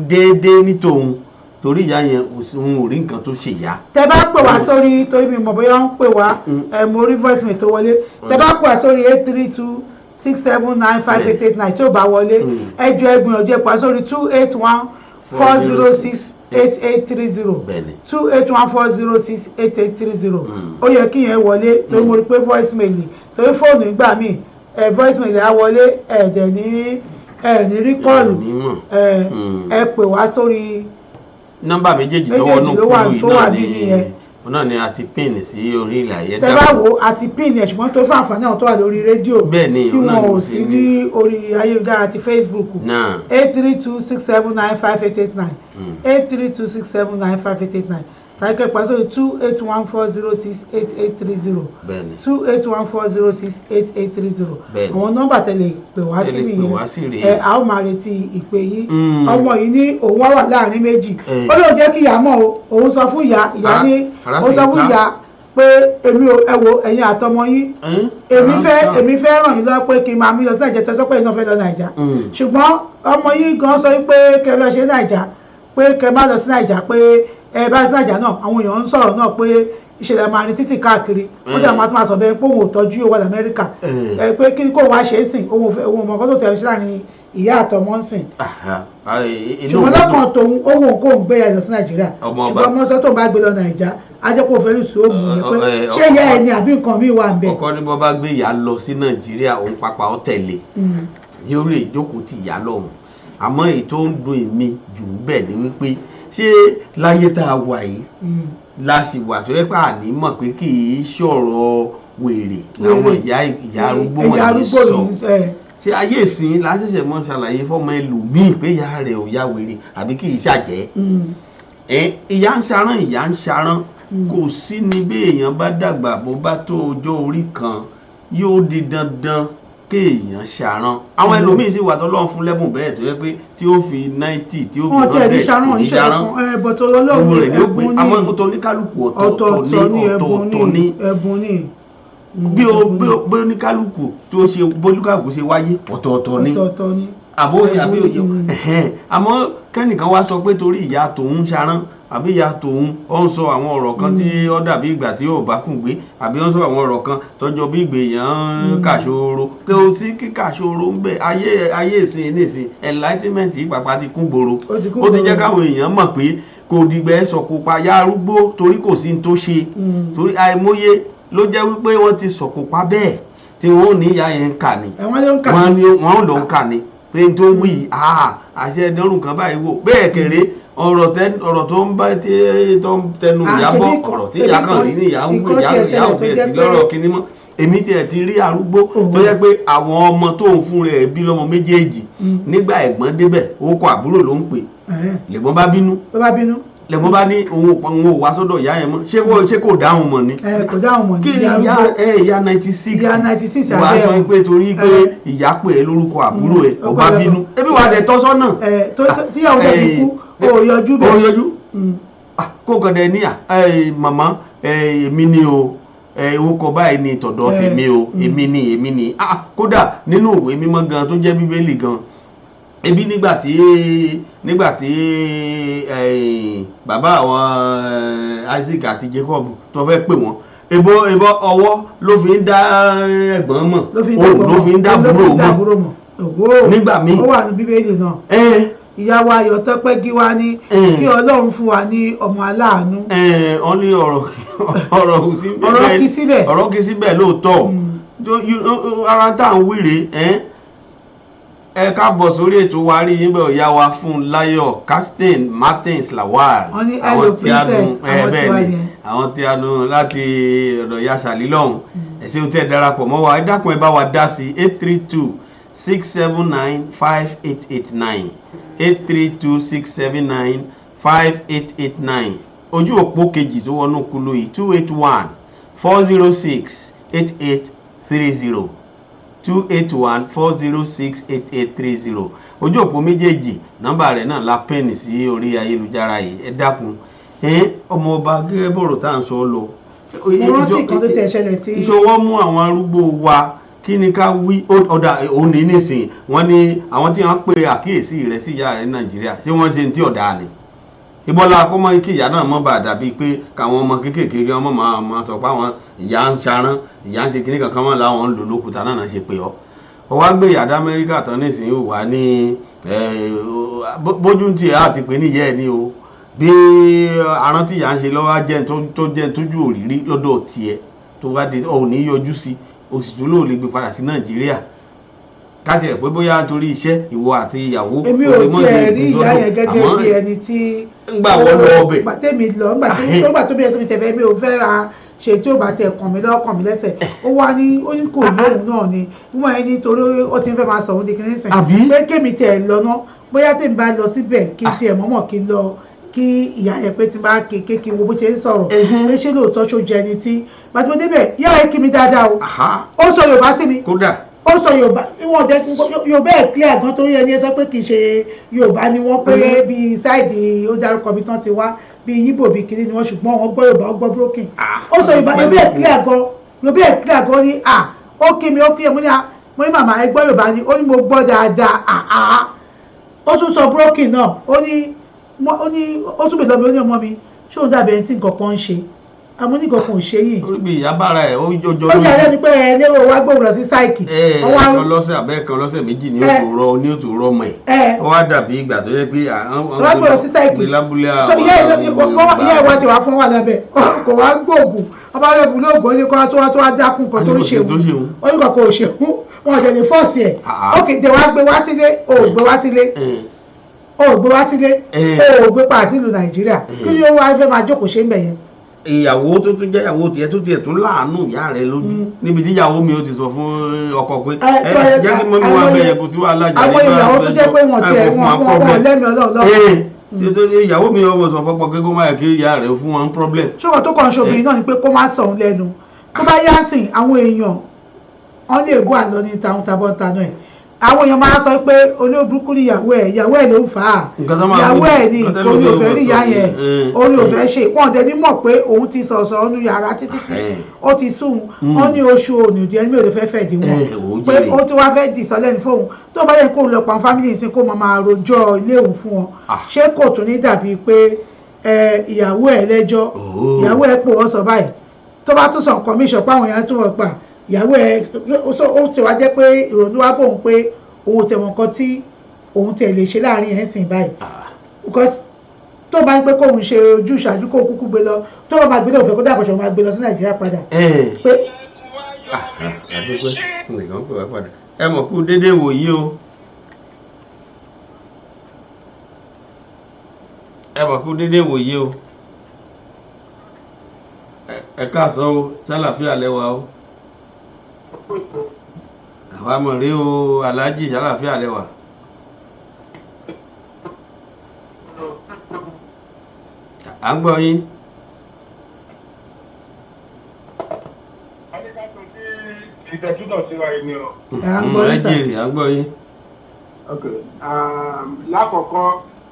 déédéé ní tòun torí ìyá yẹn òun ò rí nǹkan tó ṣe yá. tẹ bá pè wá sórí torí mi mọ̀ bóyá ń pè wá mo rí voice mail tó wọlé tẹ bá pè wá sórí 832-679-5889 tó bá wọlé ẹjọ́ ẹgbìyànjú ẹ pa sórí 281-406-8830 281-406-8830 ó yẹ kí yẹn wọlé torí mo rí pé voice mail torí fóònù ìgbà míì voice mail á wọlé ẹ̀ẹ́dẹ̀ ní rí kọ́ọ̀lù ẹ pè wá sórí nọ́mbà méjèèjì tó wọnú kúrú yìí náà ni a ti pin sí orí ilẹ̀ ayé dábò. tẹ́ bá wo àti pin ẹ̀ ṣùgbọ́n tó fún àǹfààní àwọn tó wà lórí rédíò tí wọn ò sí ní orí ayélujára ti Facebook 832-679-5889 832-679-5889 tàbí kẹ́pà sórí 281-406-8830 281-406-8830 àwọn nọ́mbà tẹ̀lé pè wá sí nìyẹn a ó máa retí ìpè yín ọmọ yìí ní òun wá wà láàrin méjì ó lóun jẹ́ kí ìyá mọ̀ o òun sọ fún ìyá ní ó sọ fún ìyá pé èmi ẹ wo ẹ̀yin àtọmọ yín èmi fẹ́ ràn yín lọ pé kí n máa mú lọ sí Nàìjíríà tó sọ pé iná fẹ́ lọ Nàìjíríà ṣùgbọ́n ọmọ yín gan sọ pé kẹ́ lọ ṣe Nàìjíríà pé kẹ́ má lọ sí Nàìjíríà pé ẹ bá sí Nàìjíríà náà àwọn èèyàn ń sọ̀rọ̀ náà pé ìṣẹ̀lẹ̀ máa ní títì káàkiri ó jẹ́ àwọn àtúmọ̀ sọ bẹ́ẹ̀ pé òun ò tọ́jú owó Amẹ́ríkà pé kí kò wá ṣe é sìn òun ọmọ kan tó tẹ̀lé sí láàrin ìyá àtọmọ ń sìn ṣùgbọ́n lọ́kàn tòun owó kò ń gbé ẹ̀ lọ sí Nàìjíríà ṣùgbọ́n ọmọ sọ tó bá gbé lọ Nàìjíríà ajẹ́pọ̀ fẹ́ lù sí òmù yẹn pé ṣé ìyá ẹni àbí nǹkan mi wà ń bẹ̀. ọkọ ní bọ́ bá gbé ìyá lọ sí Nàìjíríà òun pápá ọ tẹ̀lé yóò lè jókòó ti ìyá lọ́hùn àmọ́ èyí tó ń dùn èmi jù ń bẹ̀ ni wípé ṣé láyé tá a wà yìí la sì wà tó yẹ pé àní mọ̀ pé kì í ṣọ̀rọ̀ wèrè làwọn ìyá arúgbó wọ̀nyí sọ ṣé ayé ìsìn láṣẹ̀ṣẹ̀ mọ́ ṣàlàyé fọ́mọ ẹlòmíì pé ìyá rẹ̀ ò yá wèrè àbí kì í ṣàjẹ́ ìyá ń ṣarán kò sí ní bí èèyàn bá dàgbà bó bá tó ọjọ́ orí kan yóò di dandan kéèyàn ṣarán àwọn ẹlòmíín sì wà tọ́lọ́run fún lẹ́bùn bẹ́ẹ̀ tó yẹ pé tí ó fi 90 tí ó fi 100 kò ní ṣarán bọ̀tọ̀ ọlọ́run ní ẹ̀bùn ní àwọn ọ̀tọ̀ ní kálukú ọ̀tọ̀ ní ẹ̀bùn ní bí oníkálukú tó ṣe bólúkàkú ṣe wáyé ọ̀tọ̀ọ̀tọ̀ ní àbóyè àbí òye àmọ́ kẹ́nìkan wá sọ pé torí ìyá tòun ṣarán àbí ìyá tòun ó ń sọ àwọn ọ̀rọ̀ kan tí ó dàbí ìgbà tí yóò bá kùn gbé àbí ó ń sọ àwọn ọ̀rọ̀ kan tọ́jọ́ bí ìgbèyàn kàṣòro pé ó sí kí kàṣòro ń bẹ ayé ìsìn nísìn enlightenment pàpà ti kún gbòòrò ó ti jẹ́ káwọn èèyàn mọ̀ pé kò dìgbẹ́ sọ̀kópa yá arúgbó torí kò sí ní tó ṣe torí àìmọye ló jẹ́ wípé wọ́n ti sọ̀kópa bẹ́ẹ̀ tí wọ́n ò ní ìyá yẹn ń kà ní wọ́n ló ń kà ní pé n tó wí àṣẹ ẹdẹrùn kan báyìí wò bẹ́ẹ̀ kéré ọ̀rọ̀ tó ń bá tó ń tẹnu ìyàbọ̀ ọ̀rọ̀ tí ìyá kan rí ní ìyá ń gbé ìyá ò tiẹ̀ sí lọ́rọ̀ kíní mọ́ èmi tiẹ̀ ti rí arúgbó tó yẹ pé àwọn ọmọ tó ń fún rẹ̀ bí lọ́mọ méjèèjì nígbà ẹ̀gbọ́n débẹ̀ orúkọ àbúrò ló ń pè lẹ́gbọ́n bá bínú lẹ́gbọ́n bá ní òun ò wá sọ́dọ̀ ìyá yẹn mọ́ ṣé kò dáhùn mọ̀ ni kò dáhùn mọ̀ ní kí ìyá 96 wà á sọ pé torí pé ìyá pè é lórúkọ àbúrò ẹ̀ ó bá bínú ebi wà á dẹ̀ tọ́ sọ́nà tíyàwó ẹ̀ kú ó yọjú bẹ́ẹ̀. ó yọjú kó kàn dé níyà màmá èmi ni o orúkọ báyìí ni tọ̀dọ̀ tèmi o èmi ni kódà nínú ìwé mímọ́ gan tó jẹ́ bíbélì gan ebi nígbà tí bàbá àwọn Isaac àti Jacob tó fẹ́ pè wọ́n ebo ọwọ́ ló fi ń dá ẹ̀gbọ́n mọ̀ ló fi ń dá àbúrò mọ̀ nígbà míì ó wà ní bíbélì náà ìyàwó Ayọ̀tọ́pẹ́ Gíwá ní kí Ọlọ́run fún wa ní ọmọ aláàánú. Wọ́n ní ọ̀rọ̀ kì í síbẹ̀ lóòótọ́ ara tá à ń wíre ẹ káàbọ̀ sórí ètò wa rí yín bẹ́ẹ̀ ọ̀yá wa Fúnláyọ̀ Castain Martins Lawal àwọn tí a nu láti ọ̀dọ̀ ya ṣàlí lọ́hùn ẹ ṣeun tí ẹ darapọ̀ mọ́ wa ẹ dákun ẹ bá wa dá sí 832-679-5889 832-679-5889 ojú òpó kejì tó wọnú kulu yìí 281-406-8830 281-406-8830 ojú òpó méjèèjì nọ́mbà rẹ̀ náà la pẹ́ẹ̀nì sí orí ayélujára yìí ẹ dákun ọmọ ọba gẹ́gẹ́ bọ̀rọ̀ tá à ń sọ lọ ìṣòwò mú àwọn arúgbó wa kí ni ká wí ọ̀dà òní nísìn wọ́n ní àwọn tí wọ́n pe àkíyèsí rẹ̀ sí ìyá rẹ̀ ní Nàìjíríà ṣé wọ́n ṣe ní tí ọ̀dà ni ìbọ́lá akọ́mọ́ kí ìyá náà mọ́ bá dàbí pé káwọn ọmọ kéékèèké ọmọ máa sọ pé àwọn ìyá ń ṣarán ìyá ń ṣe kíní kankan mọ́ láwọn ń lò lókùtà náà ṣe pé ọ wá gbé ìyá Amẹ́ríkà tán nísìnyí wà ní bójú tí a ti pè ní ìyá ẹ̀ ní o bí arántí ìyá ń ṣe lọ́wọ́ jẹ́ tó jẹ́ tójú òrírí lọ́dọ̀ tiẹ̀ tó wá dé ọ̀ ní yọjú sí oṣù tó lóò lè gbé padà sí Nàìjíríà káṣí ẹ̀ pé bóyá torí iṣẹ́ ìwọ àti ìyàwó èmi ò tiẹ̀ rí ìyá yẹn gẹ́gẹ́ bí ẹni tí ńgbà wọ́n lọ ọbẹ̀ gbàtẹ́mi lọ ńgbà tó bí ẹsẹ̀ mi tẹ̀fẹ́ mi ò fẹ́ ra ṣe tí ó bá tiẹ̀ kàn mí lọ́wọ́ kàn mí lẹ́sẹ̀ ó wá ní ó ní kò lóhùn náà ni wọ́n ẹni torí ó ti ń fẹ́ máa sọ òun di kìíní sìn pé kémi tiẹ̀ lọ ná bóyá tèmi bá lọ síbẹ̀ kí tiẹ̀ mọ́mọ́ kí n lọ kí ìyá yẹn pé tí bá kéèké wo bó ṣe ń sọ̀rọ̀ pé ṣé lóòótọ́ ṣó jẹ ẹni tí gbàtúmọ̀ débẹ̀ ìyá yẹn kí mi dáadáa o ó sọ Yorùbá sí mi ó sọ Yorùbá ìwọ̀n jẹ́ Yorùbá ẹ̀ clear gan torí ẹni ẹ sọ pé kì í ṣe Yorùbá ni wọ́n pé bí sáìdì ó dárúkọ bí tán ti wá bí Yíbò bí kiri ni wọ́n ṣùgbọ́n wọ́n gbọ́ Yorùbá ó gbọ́ broken ó sọ Yorùbá ẹ̀ clear gan ní ó kí mi mo ní màmá ẹ gbọ́ Yorùbá ni ó ní mo gbọ́ dáadáa ó tún sọ broken náà ó tún bèèrè lọ́mọ ó ní ọmọ mi ṣé òun dàbí ẹni tí nǹkan kan ń ṣe àmọ́ ní kankan ò ṣe yìí. orí bí ìyá bára ẹ̀ ó jọjọ lórí. ó yàrá ni pé ẹ lérò wá gbóhùn lọ sí sáìkì. kan lọ́sẹ̀ àbẹ́ kan lọ́sẹ̀ méjì ní òtò rọ ọmọ ẹ̀. ó wá dàbí ìgbà tó yẹ pé wọ́n gbóhùn sí sáìkì. ìyá ìwà ti wà fún wa lábẹ́ kò wá gbóògùn ọba rẹ̀ fún lóògùn ó ní kó tó wá dákún kan tó ń ṣe wù ó ní kankan ò ṣe wù wọn ò jẹ̀ lè fọ́ọ̀sì ẹ̀ ókè tẹ̀ wá gbé wá sílé ò gbé wá sílé ò gbé pa sílùú Nàìjíríà kí ni ó wá fẹ́ máa jókòó ṣe ń bẹ̀ yẹn. ìyàwó tó tún jẹ́ ìyàwó tiẹ̀ tó láàánú ìyá rẹ̀ lójú níbi tí ìyàwó mi ó ti sọ fún ọkọ pé jẹ́ kí mọ́mí wa bẹ̀yẹ kò sí wàhálà jà àwọn ìyàwó tó jẹ́ pé wọ́n tiẹ̀ wọ́n lẹ́nu ọlọ́ọ̀lọ́ ìyàwó mi ọmọ sọ fọ́pọ̀ pé kó má yẹ kí ìyá rẹ̀ fún wọn problem. ṣọ́kọ̀ tó kàn ṣobìnrin náà ni pé kó má sọ òun lẹ́nu tó bá yá sìn àwọn èèyàn wọ́n lè bú àlọ́ ní tàwọn tàbọ̀ tànà ẹ̀ àwọn èèyàn máa sọ pé olóòbùrúkú ni ìyàwó ẹ̀ ló ń fà á ìyàwó ẹ̀ ni orí òfẹ́ rí ìyá yẹn orí òfẹ́ ṣe wọ́n dẹ̀ ní mọ̀ pé òun ti sọ̀sọ̀ ọ́nú yàrá títí ó ti sùn ó ní oṣù ònìdí ẹni mélòó fẹ́ fẹ́ di wọn pé ó ti wá fẹ́ dì sọ́lẹ́nu fóun tó bá yẹ kó lọ pa fámìlì ìsìn kó máa rojọ́ ilé òun fún wọn ṣé kò tún ní dàbí pé ìyàwó ẹ̀ lẹ́jọ́ ìyàwó ẹ̀ pò ó sọ báyìí tó bá tún sọ nǹkan mí ìṣọ̀pá àwọn èèyàn tún wọ̀ pa ìyàwó ẹ̀ ó ti wá jẹ́ pé ìrònú wá bóun pé òun tẹ̀wọ̀n nǹkan tí òun tẹ̀ lè ṣe láàrin ẹ̀ ń sìn báyìí because tó bá ń pẹ́ kóun ṣe ojú ìṣáájú kó kúkú gbé lọ tó bá máa gbé lọ òfin kó dàpọ̀ ṣọ̀ máa gbé lọ sí Nàìjíríà padà. ẹ mọ̀ kú dédé wò yí o ẹ káàsán o ṣàlàfíà lẹ́wà o àwa mọ̀ rí o aláàjì ṣàlàfíà lẹ́wà. à ń gbọ́ yín. ìtẹ̀tútọ̀ síra ẹni o. ẹ jèrè à ń gbọ́ yín. lákọ̀ọ́kọ́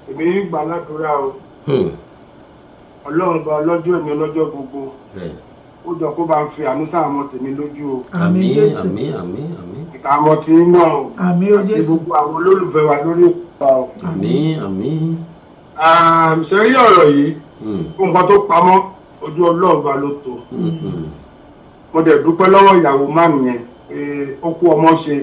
èmi ń gbà ládùúrà o ọlọ́run bá ọlọ́jọ́ èmi ọlọ́jọ́ gbogbo ó jọ kó bá ń fi àánú sáàmọ́ tèmi lójú o. àmín Jésù. ìkàmọ́ tí ń náà o. àmín o Jésù. àti gbogbo àwọn olólùfẹ́ wa lórí ìpa o. àmín. ṣẹ́rí ọ̀rọ̀ yìí fún nǹkan tó pamọ́ ojú ọlọ́run bá ló tó. mo dẹ̀ dúpẹ́ lọ́wọ́ ìyàwó máàmì yẹn pé ó kú ọmọ ṣe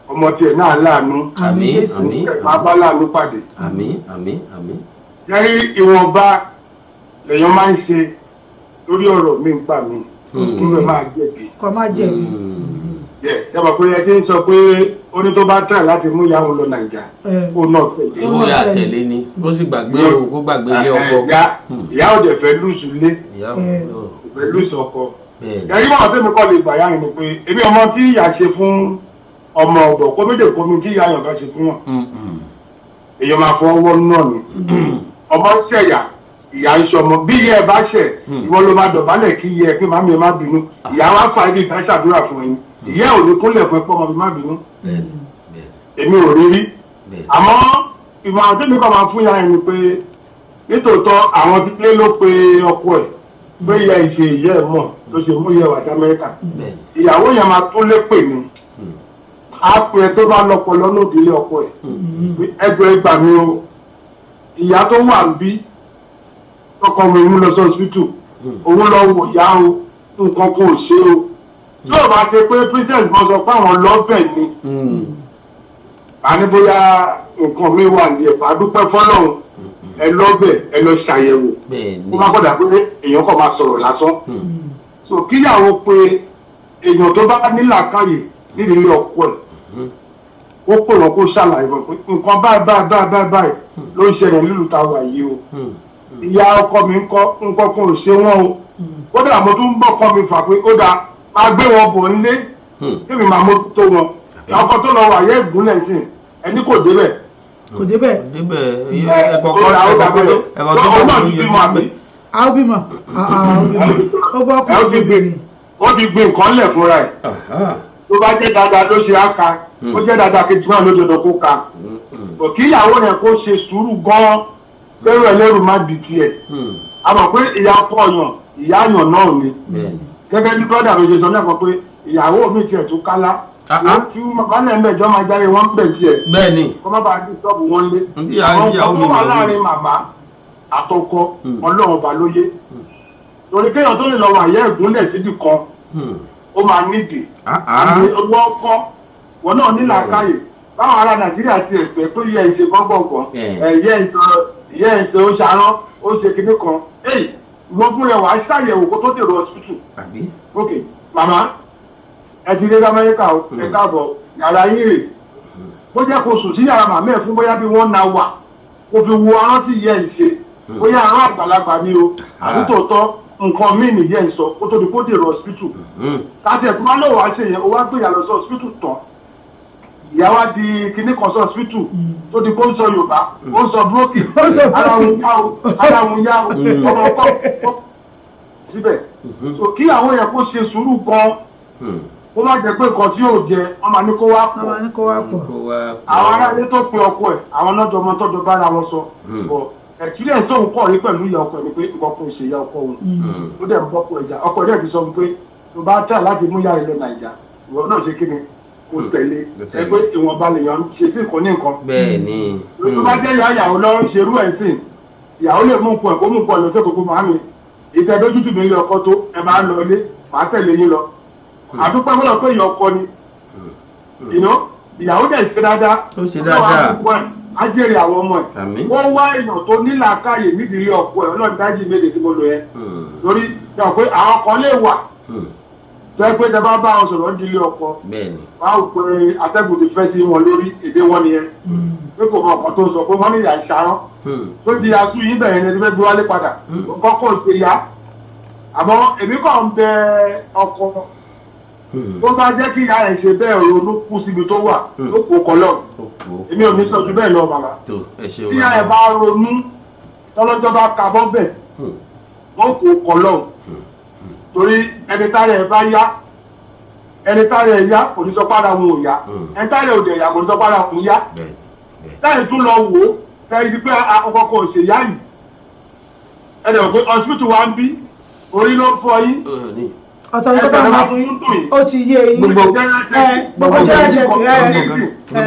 ọmọ tiẹ̀ náà láàánú. Àmín, àmín. Bàbá láàánú pàdé. Àmín, àmín, àmín. Yẹ́rí ìwọ̀nba lèèyàn máa ń ṣe lórí ọ̀rọ̀ mi ń pa mi. Kí ló máa jẹ̀bi? Kọ́ máa jẹ̀bi. Yàrá pé ẹ ti ń sọ pé ó ní tó bá tẹ̀ láti mú ìyá òun lọ Nàìjà. Ó náà tẹ̀lé. Ó yà tẹ̀lé ni. Ó sì gbàgbé òun kó gbàgbé ilé ọkọ. Ìyá ò dẹ̀ fẹ́ lùsù lé. Ìyá fẹ́ lùsù ọkọ. Yẹ́rí báwọn tẹ́mi kọ́ lè gbà yá ni pé èmi ọmọ tí ìyá ṣe fún ọmọ ọ̀dọ̀ kó méjì kó mi tí ìyá yàn bá ṣe fún yàn. Èèyàn máa fọ ọwọ́ náà ni. Ọmọ ṣẹ̀yà ìyá ń ṣọmọ bí ìyá ẹ bá ṣẹ̀ ìwọ ló máa dọ̀bálẹ̀ kí ìyá ẹ pé màmí ẹ má bínú. Ìyá wa fa ibi ìta ṣàdúrà fún ẹyin. Ìyá ò ní kúnlẹ̀ fún ẹ pọ́ ọmọ mi má bínú. Èmi ò rí rí. Àmọ́ ìmọ̀ràn tí mi kọ́ máa fún ìyá ẹni pé nítòótọ́ àwọn tílé ló pe ọkọ ẹ̀ pé ìyá ìṣe ìyá ẹ̀ mọ̀ ló ṣe mú ìyá wàjà Amẹ́ríkà. Ìyàwó yẹn máa tún lé pè ní. Á pe ẹ tó bá lọ́pọ̀ lọ́nà òdìlé ọkọ ẹ̀. Ẹgbẹ́ ìgbà mi o ìyá tó wà ń bí tọkọ mi mú lọ sí hospital òun lọ wò yá o nǹkan kò ṣe o tí ò bá ṣe pé princess kan sọ pé àwọn lọ́bẹ̀ ni àní bóyá nǹkan mi wà ní ẹ̀fà dúpẹ́ fọ́lọ́run ẹ lọ́bẹ̀ ẹ lọ ṣàyẹ̀wò kó má kọ́dà pé èèyàn kàn máa sọ̀rọ̀ lásán so kíyàwó pé èèyàn tó bá ní làákàyè nídìí ọkọ ẹ̀ ó pè wọ́n kó ṣàlàyé wọn pé nǹkan báyìí ló ń ṣẹlẹ̀ nílùú tá a wà yìí o ìyá ọkọ mi nǹkan kan ò ṣe wọ́n o ó dà mo tún bọ̀ kọ́ mi fà pé ó dà máa gbé wọn bọ̀ nílé kí mi máa mójútó wọn ọkọ tó lọ wà yẹ ìgúnlẹ̀ sí ẹni kò débẹ̀. Kò débẹ̀. Ẹ̀kọ́ náà ti bímọ àmì. A ó bímọ. Ó bọ́ ọkùnrin obìnrin. Ó ti gbé nǹkan lẹ̀ fúnra ẹ̀. Tó bá jẹ́ dáadáa ló ṣe á ka ó jẹ́ dáadáa kejì náà ló dandan kó ka. Kí ìyàwó yẹn kó ṣe sùúrù gan-an lẹ́rù ẹlẹ́rù má di tiẹ̀. A mọ̀ pé ìyá ọkọ yàn ìyá yàn náà ni. Gẹ́gẹ́ bí brọ́dà mi ṣe sọ náà kan pé ìyàwó mi tiẹ̀ tún kálá. Tí mọ̀kànlẹ̀ mẹ́jọ máa jáde wọ́n bẹ̀ tiẹ̀. Bẹ́ẹ̀ni. Kọ́ má bàa di sọ́ọ̀bù wọn lé. Àwọn ọkọ wà láàrin màmá àtọkọ ọlọ́run ọba lóye. Torí kéèyàn tó lè lọ wà yẹ ìgúnlẹ̀ síbi kan ó máa nídìí. Owó ọkọ wọn náà ní làákàyè báwọn ará Nàìjíríà ti ẹ̀fẹ̀ tó yẹ ìṣe gbọ́ngbọ̀ngàn ìyẹ́ ìṣe ó ṣarán ó ṣe kinní kan ìwọ fún ẹ wàá ṣàyẹ̀wò kó tó dèrò hospital. Ok màmá ẹ ti dé Amẹ́ríkà ẹ káàbọ̀ yàrá yín rè bó jẹ́ kó sùn sí yàrá màmá ẹ̀ fún bóyá bí wọ́n na wà kó fi wo arán tí ìyẹ́ ìṣe bóyá arán àgbàlagbà ni o àbí tòótọ́ nǹkan míì nìyẹn sọ kó tó di kó dèrò hospital. Káàtì ẹ̀kú máa lọ́wọ́ wá ṣe yẹn ó wá gbé ìyàlọ́ sí hospital tán ìyá wa di kinní kan sí hospital tó di kó ń sọ Yorùbá ó ń sọ búrókì ara òun yá o ọmọ ọkọ síbẹ̀ kí àwọn yẹn kó ṣe sùúrù gan kó má jẹ́ pé nǹkan tí yóò jẹ wọ́n máa ní kó wá pọ̀ àwọn aráàlú tó pe ọkọ ẹ̀ àwọn náà jọmọ tọ́jọ bára wọn sọ ẹ̀kílẹ̀ tó ń kọ́ rí pẹ̀lú ìyá ọkọ ẹ̀ ni pé nǹkan kò ṣe ìyá ọkọ òun ó dẹ̀ ń bọ́kọ ẹ̀jà ọkọ ẹ̀ dẹ̀ ti sọ pé tó bá tẹ̀ láti mú yàrá ilẹ̀ Nàìjà ìwọ náà ṣe kí ni kò tẹ̀lé ẹgbẹ́ ìwọ̀nba lèèyàn ṣe sí nǹkan ní nǹkan. Bẹ́ẹ̀ni. tó bá jẹ́ ìyàwó lọ ń ṣerú ẹ̀ sìn ìyàwó lè mú nǹkan ẹ̀ kó mú nǹkan ẹ̀ lọ sí kókó màámi ìtẹ́dójútù mi ilé ọkọ tó ẹ máa ń lọ ilé màá tẹ̀lé yín lọ. àdúpẹ́ mọ́lá pé ìyá ọkọ ni ìyàwó dẹ̀ ṣe dáadáa ó ṣe dáadáa á jèrè àwọn ọmọ ẹ̀ wọ́n wá èèyàn tó nílàákàyè nídìí ọkọ ẹ̀ ọlọ́run dájú méje tí mo lò yẹn lórí yà pé àwọn kan lè wà tẹ́ pé tẹ́ bá bá wọn sọ̀rọ̀ nídìí ọkọ wọ́n á pè atẹ́gùn ti fẹ́ sí wọn lórí èdè wọn nìyẹn pé kò mọ ọkọ tó sọ pé wọ́n ní ìyá ìṣarán tó di aṣú yìí bẹ̀rẹ̀ ní ẹni fẹ́ gbé wálé padà kọ́kọ́ ṣe ya àmọ́ èmi kàn ń bẹ ọkọ tó bá jẹ́ kí ìyá ẹ̀ ṣe bẹ́ẹ̀ ronú kú síbi tó wà ló kó kọ́ lọ èmi ò ní sọ ju bẹ́ẹ̀ lọ màmá tí ìyá ẹ̀ bá ronú tọ́lọ́jọ́ bá ka bọ́ bẹ̀ wọ́n kó kọ́ lọ torí ẹni táyà ẹ̀ bá yá ẹni táyà ẹ̀ yá kò ní sọ pàdà wọn ò yá ẹni táyà ẹ̀ ò dẹ̀ yá kò ní sọ pàdà wọn yá táyà tún lọ wò ó táyà ti pé ọkọ̀ kò ṣe yá yìí ẹni ò pé hospital wa ń bí orí ló fọ yín ọ̀tọ̀ ní tó bá máa fún yín ó ti yé yín gbogbo jẹ́rẹ́jẹ́ kì í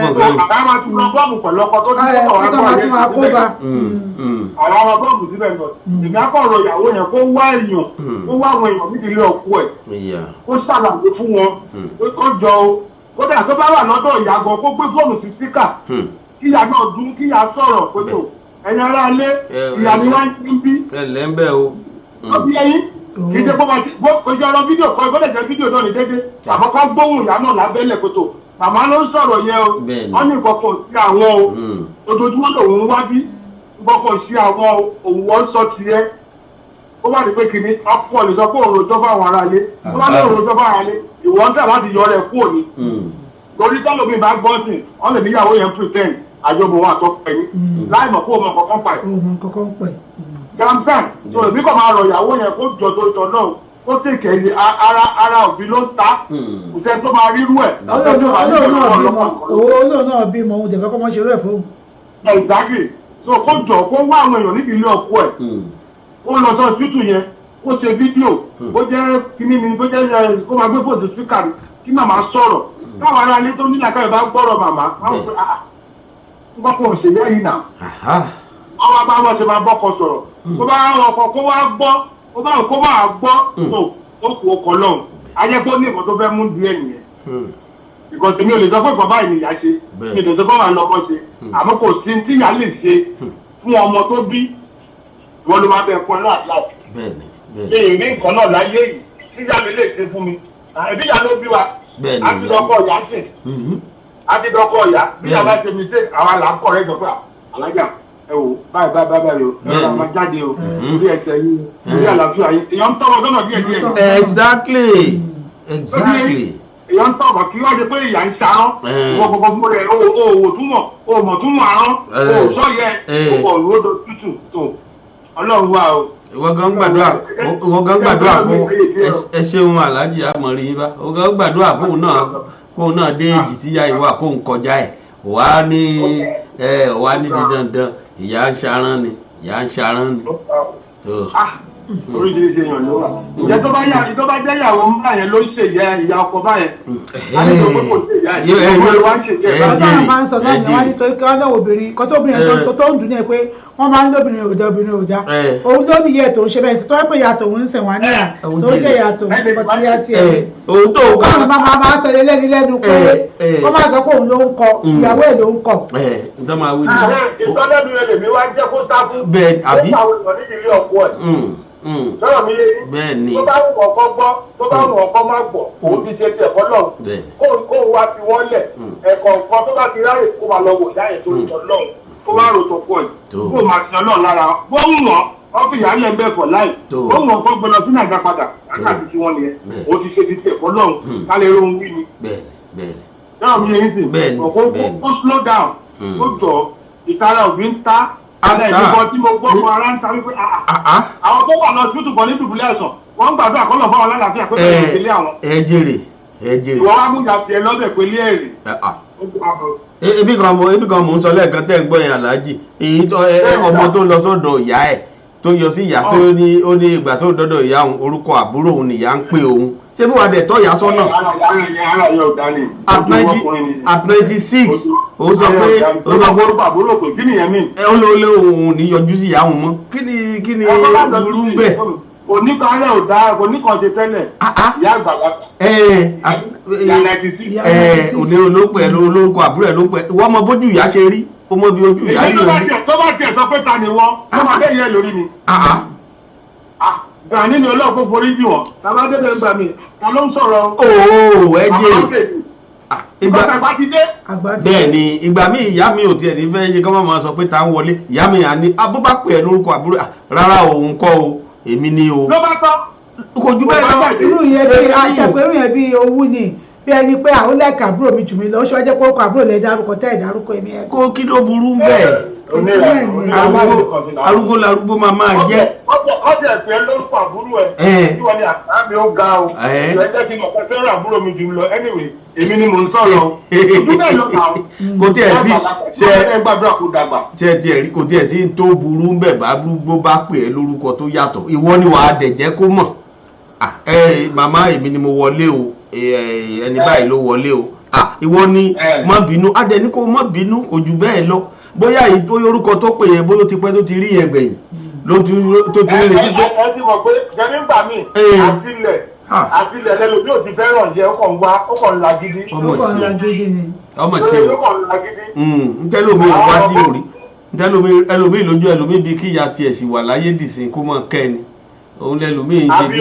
àbá máa tún lọ bọ́ọ̀mù pẹ̀lú ọkọ̀ tó ní ọkọ̀ wá tó máa kó bá àwọn ọmọ bọ́ọ̀mù síbẹ̀ lọ ìgbà kọ̀ọ̀rọ̀ ìyàwó yẹn kó wá èèyàn kó wá àwọn èèyàn nídìí ilé ọkọ ẹ̀ kó ṣàlàyé fún wọn pé kó jọ kódà tó bá wà lọ́dọ̀ ìyá gan kó gbé fóònù sí síkà kíyà náà dún kíyà sọ̀rọ̀ pẹ̀lú ẹ̀yin ará ilé ìyá ni wọ́n ń bí. ẹ̀lẹ́ ń bẹ̀ o. ó bí ẹyin kì í ṣe kó máa ti kó ṣe ọ̀rọ̀ fídíò kan ìgbọ́dọ̀ jẹ́ fídíò náà ní dédé àkọ́kọ́ gbóhùn ìyá náà lábẹ́lẹ̀ kòtò màmá ló ń sọ̀rọ̀ yẹn o wọ́n ní ìkọ̀kọ̀ sí àwọn o ojoojúmọ́ lòun wá bí ìkọ̀kọ̀ sí àwọn òun wọ́n sọ tiẹ̀ ó wà ní pé kìíní ọ̀pọ̀ lè sọ pé òun rojọ́ bá àwọn ará ilé wọ́n bá ní òun rojọ́ bá àwọn ará ilé ìwọ́n tẹ̀ láti yọ rẹ̀ kúrò ní. torí tọ́lọ́bì bá gbọ́ sí wọ́n lè níyàwó yẹn pretend àjọbọ̀ wọn àtọ́pẹ́ ní láì mọ̀ kó o mọ̀ kankan pa ẹ̀. gampan tó èmi kò máa rọ ìyàwó yẹn kó jọ tó tọ náà ó tèkè ní ara òbí ló ń ta kò sẹ́ni tó máa rírú ẹ̀. olóò náà bímọ ohun tẹ̀fẹ́ kọ́ mọ́ ṣe rẹ̀ fún. exactly so kó jọ kó wá àwọn èèyàn níbi ilé ọkọ ẹ̀ ó lọ sọ tútù yẹn ó ṣe fídíò ó jẹ́ kíní ni ó jẹ́ kó máa gbé fòsì spíkà kí màmá sọ̀rọ̀ káwọn ará ilé tó nílà káyọ̀ bá gbọ́rọ̀ màmá wọ́n pè nǹkan kò ṣe lẹ́yìn náà ọwọ́ bá wọ́n ṣe máa bọ́kọ sọ̀rọ̀ tó bá ọkọ̀ kó wá gbọ́ ó bá kó máa gbọ́ tó ó kú ọkọ̀ lọ́hùn ajẹ́pọ̀ ní ìmọ̀ tó fẹ́ mú díẹ̀ nìyẹn ìkọ̀sí mi ò lè sọ pé bàbá ìnìyà ṣe mi ò lè sọ pé wà lọ́kọ́ ṣe àmọ́ kò sí tí ìyá lè ṣe fún ọmọ tó bí wọ́n ló máa bẹ̀ fún ẹ náà láti ṣe ìrí nǹkan náà láyé yìí tí ìyá mi lè ṣe fún mi ẹbí ìyá ló bí wa àti dọ́kọ̀ ìyá ṣe àti dọ́kọ̀ ìyá bí ìyá bá ṣe mi ṣe àwa là ń kọ̀ rẹ́ jọ pé alájà ẹ wò báyìí o ẹ máa jáde o orí ẹsẹ̀ yìí orí àlàáfíà yìí èèyàn ń tọrọ sọ́nà díẹ̀ díẹ̀. exactly. èèyàn ń tọrọ kí wọ́n ṣe pé ìyá ń ṣarán wọ́n kọ́kọ́ fún rẹ̀ òwò túmọ̀ òmọ̀ túmọ̀ arán òsọ́yẹ òwò òròdò tútù tó ọlọ́run wà o. ìwọ gan gbàdúrà kó ẹ ṣeun aláàjì àmọ̀rí yín bá ìwọ gan gbàdúrà kóun náà dé èjì tíyá ìwà kóun kọjá ẹ̀ wàá ní dandan ìyá ń ṣarán ni oríṣiríṣi èèyàn ló wà ìjẹ́ tó bá jẹ́ ìyàwó ńlá yẹn ló ń ṣe ìyá ọkọ báyẹn á ní sọ pé kò sí ìyá ìwé wa ń ṣe ìyá ẹ̀. ọjọ́ àwọn máa ń sọ náà ni wọ́n ní torí kí wọ́n náà obìnrin kan tó obìnrin tó ń dùn ní ẹ pé wọ́n máa ń lóbìnrin òjá obìnrin òjá òun ló ní iye tó ń ṣe bẹ́ẹ̀ sí tó wẹ́ pé ìyá tòun ń sẹ̀ wá níyà tó jẹ́ ìyá tòun pọ̀ tí yá tiẹ̀ òun tó kọ́ káwọn máa sọ lẹ́ni lẹ́nu pé wọ́n máa sọ pé òun ló ń kọ ìyàwó ẹ̀ ló ń kọ. ìtọ́lẹ́nu rẹ̀ lèmi wá jẹ́ kó sáfù sọ̀rọ̀ mi yé ni tó bá wù ọkọ gbọ́ tó bá wù ọkọ má gbọ́ òun ti ṣe tiẹ̀ fọlọ́run kó wá fi wọ́n lẹ̀ ẹ̀kọ́ nǹkan tó bá ti ráyè kó máa lọ wò láyè tó ń tọ́ lọ́run kó má rò tó pọ̀ yìí kó máa ti ọlọ́run lára bó ń wọ̀n wọ́n fi ìyá lẹ̀ bẹ́ẹ̀ fọ̀ láì bó ń wọ̀n kó gbọ́dọ̀ sí nàìjíríà padà lákàtí tí wọ́n nìyẹn òun ti ṣe ti tiẹ̀ fọlọ́run kálẹ̀ rohun wí ni. sọ̀rọ̀ mi yé ni kó slow down kó jọ ìtara òbí ń ta alẹ́ ìdìbò tí mo gbọ́ fún ara ń ta wípé àwọn tó wà lọ síbítù bọ̀ ní dùbúlẹ̀ ẹ̀sán wọ́n ń gbàdúrà kọ́lọ̀ fún àwọn alálàáfíà pé bẹ́ẹ̀ ni ìpínlẹ̀ àwọn. ẹ jèrè. ìwọ wa mú ìyàtì ẹ lọ́bẹ̀ pélé ẹ̀rì. ebi kan mò ń sọ lẹ́ẹ̀kan tẹ́ ń gbọ́ yẹn aláàjì èyí ọmọ tó lọ sọ́dọ̀ ìyá ẹ̀ tó yọ sí ìyá tó ní ó ní ìgbà tó dọ́dọ̀ ìyá òun orúkọ àbúrò òun nìyá ń pè òun ṣé bí wàá dẹ̀ tọ́ ìyá sọ́nà. at 96 ó sọ pé ó lọ lé òun ní yọjú sí ìyá òun mọ́ kí ni burú ń bẹ̀. oníkanlẹ̀ ò dáa oníkanṣe tẹ́lẹ̀ ìyá àgbàlagbà. òní olóòpẹ̀ olórúkọ àbúrò ẹ̀ ló pẹ̀ wọ́n mọ bójú ìyá ṣe rí ó mọ bí ojú ìyá yìí rí. tó bá tiẹ̀ sọ pé ta ni wọ́n tó máa bẹ́ẹ̀ yẹ lórí mi. Gani ni ọlọ́run kó forí jì wọ́n tàbá débẹ̀ ń gbà mí ta ló ń sọ̀rọ̀. ooo ẹ jẹ́ bẹ́ẹ̀ ni ìgbà míì ìyá mi ò tiẹ̀ ní fẹ́ ṣe kọ́ máa sọ pé ta ń wọlé ìyá mi à ní abúbá pè é lórúkọ àbúrò rárá òun kọ́ o èmi ni o. ló bá tọ́. kò jù bẹ́ẹ̀ lọ. irú yẹn bí aṣàpẹ́ irú yẹn bí owó ni bí ẹni pé àwọn lẹ́ẹ̀ka àbúrò mi jù mí lọ ó ṣe ọjọ́ pé ó kọ àbúrò lẹ́ẹ̀ dárúkọ tẹ́ ẹ̀ dárúkọ èmi ẹ̀. kó kí ló burú bẹ́ẹ̀. arúgbó larúgbó máa jẹ́. ọjà ẹ̀fẹ́ lórúkọ àbúrò ẹ̀ tí wọ́n ní àmì ó ga o ẹ̀jẹ̀ kí n mọ̀ fẹ́ràn àbúrò mi jù lọ anyway èmi ni mò ń sọ̀rọ̀ ojú bẹ́ẹ̀ ló kà ó. kò tiẹ̀ sí ṣe kò tiẹ̀ sí tó burú bẹ́ẹ̀ bá arúgbó bá pè é lórúkọ tó yàtọ̀ ìwọ ni wàá dẹ̀ jẹ́ kó mọ̀ màmá èmi ni mo wọlé o ẹni báyìí ló wọlé o ìwọ ni má bínú adẹni kò má bínú kò jù bẹ́ẹ̀ lọ bóyá èyí tó yorúkọ tó pè yẹn bóyá ó ti pẹ́ tó ti rí yẹn gbẹ̀yìn tó ti rí retí pé. ẹ ti mọ̀ pé jẹ́ni gbà mí àtìlẹ̀ àti ilẹ̀ lẹ́lòmí ò ti fẹ́ràn jẹ́ ó kàn wá ó kàn lagidi. ó kàn lagidi ni. ọmọ ṣe o ó kàn lagidi. ntẹ́lómi wá tí ò rí ẹlòmí lójú ẹlòmí bíi kíyà tiẹ̀ sì wà láyé dìsín kó mọ̀ kẹ́ni òun lẹ́lòmí ń ṣe bí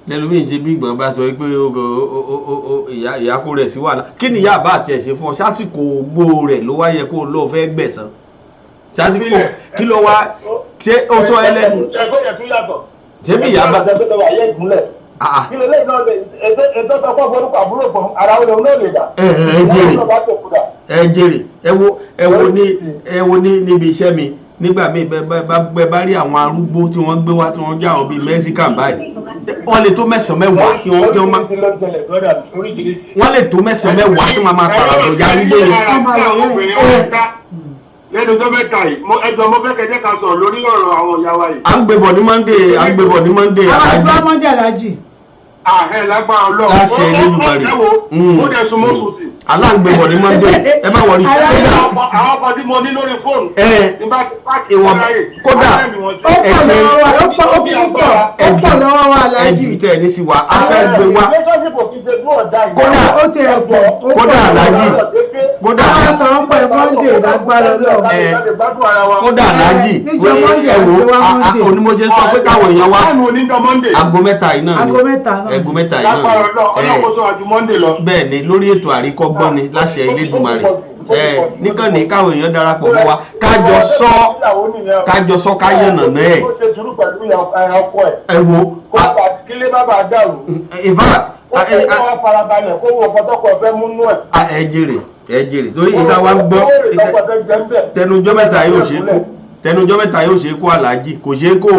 lẹ́lòmí ń ṣe bí ìgbọ̀n bá sọ pé ìyá kó rẹ̀ sí wàhálà kí ni ìyá àbá àti ẹ̀ ṣe fún ọ sásìkò gbó rẹ̀ ló wá yẹ kó lọ́ọ́ fẹ́ gbẹ̀san sásìkò kí ló wá ṣé ó sọ ẹlẹ́nu ṣé bí ìyá bá. kí ló lè náà ẹjọ́ tó kọ́ forúkọ àbúrò fún ara olè náà lè dà. ẹ jèrè ẹ wo ní níbi iṣẹ́ mi nígbà míì bẹ bá rí àwọn arúgbó tí wọ́n gbé wá tí wọ́n jẹ́ àwọn bíi Mexican báyìí wọ́n lè tó mẹ́sàn-án mẹ́wàá tí wọ́n máa wọ́n lè tó mẹ́sàn-án mẹ́wàá tí wọ́n máa pààrọ̀ lọ́jà arúgbó yẹn. lẹ́nu tó mẹ́ta yìí ẹjọ́ mo fẹ́ kẹjẹ́ ká sọ̀rọ̀ lórí ọ̀rọ̀ àwọn ìyá wa yìí. à ń gbébọ̀ ní Monday àwọn àgbà mọ́jà lájì. àhẹ́ lágbára Ọlọ́run láṣẹ Elédùmarè ó dẹ̀ sún mọ́ sùn sí. aláǹgbébọ̀ ní Monday ẹ bá wọlé. àwọn kan tí mo ní lórí fóònù. nígbà tí pàkì ìwọ̀n kódà ó pọ̀ lọ́wọ́ wa lájì. ẹ̀jì tẹ̀ ní sí wa a fẹ́ gbé wa. kódà ó ti ẹ̀ pọ̀ kódà lájì kódà àwọn sọ̀rọ̀ pẹ̀ Monday lágbára Ọlọ́run. kódà lájì ẹ̀wò onímọ̀ṣẹ́ sọ pé káwọn èèyàn wá aago mẹ́ta yìí náà ni aago mẹ́ta yìí náà ni bẹ́ẹ̀ ni lórí ètò àríkọ́gbọ́n ni láṣẹ Elédùmarè nìkan ní káwọn èèyàn darapọ̀ mọ́ wa kájọ sọ káyọ̀nà náà ẹ wo in fact ẹ jèrè torí ìta wa ń gbọ́ tẹnujọ́ mẹ́ta yóò ṣe kó aláàjì kò ṣe kó o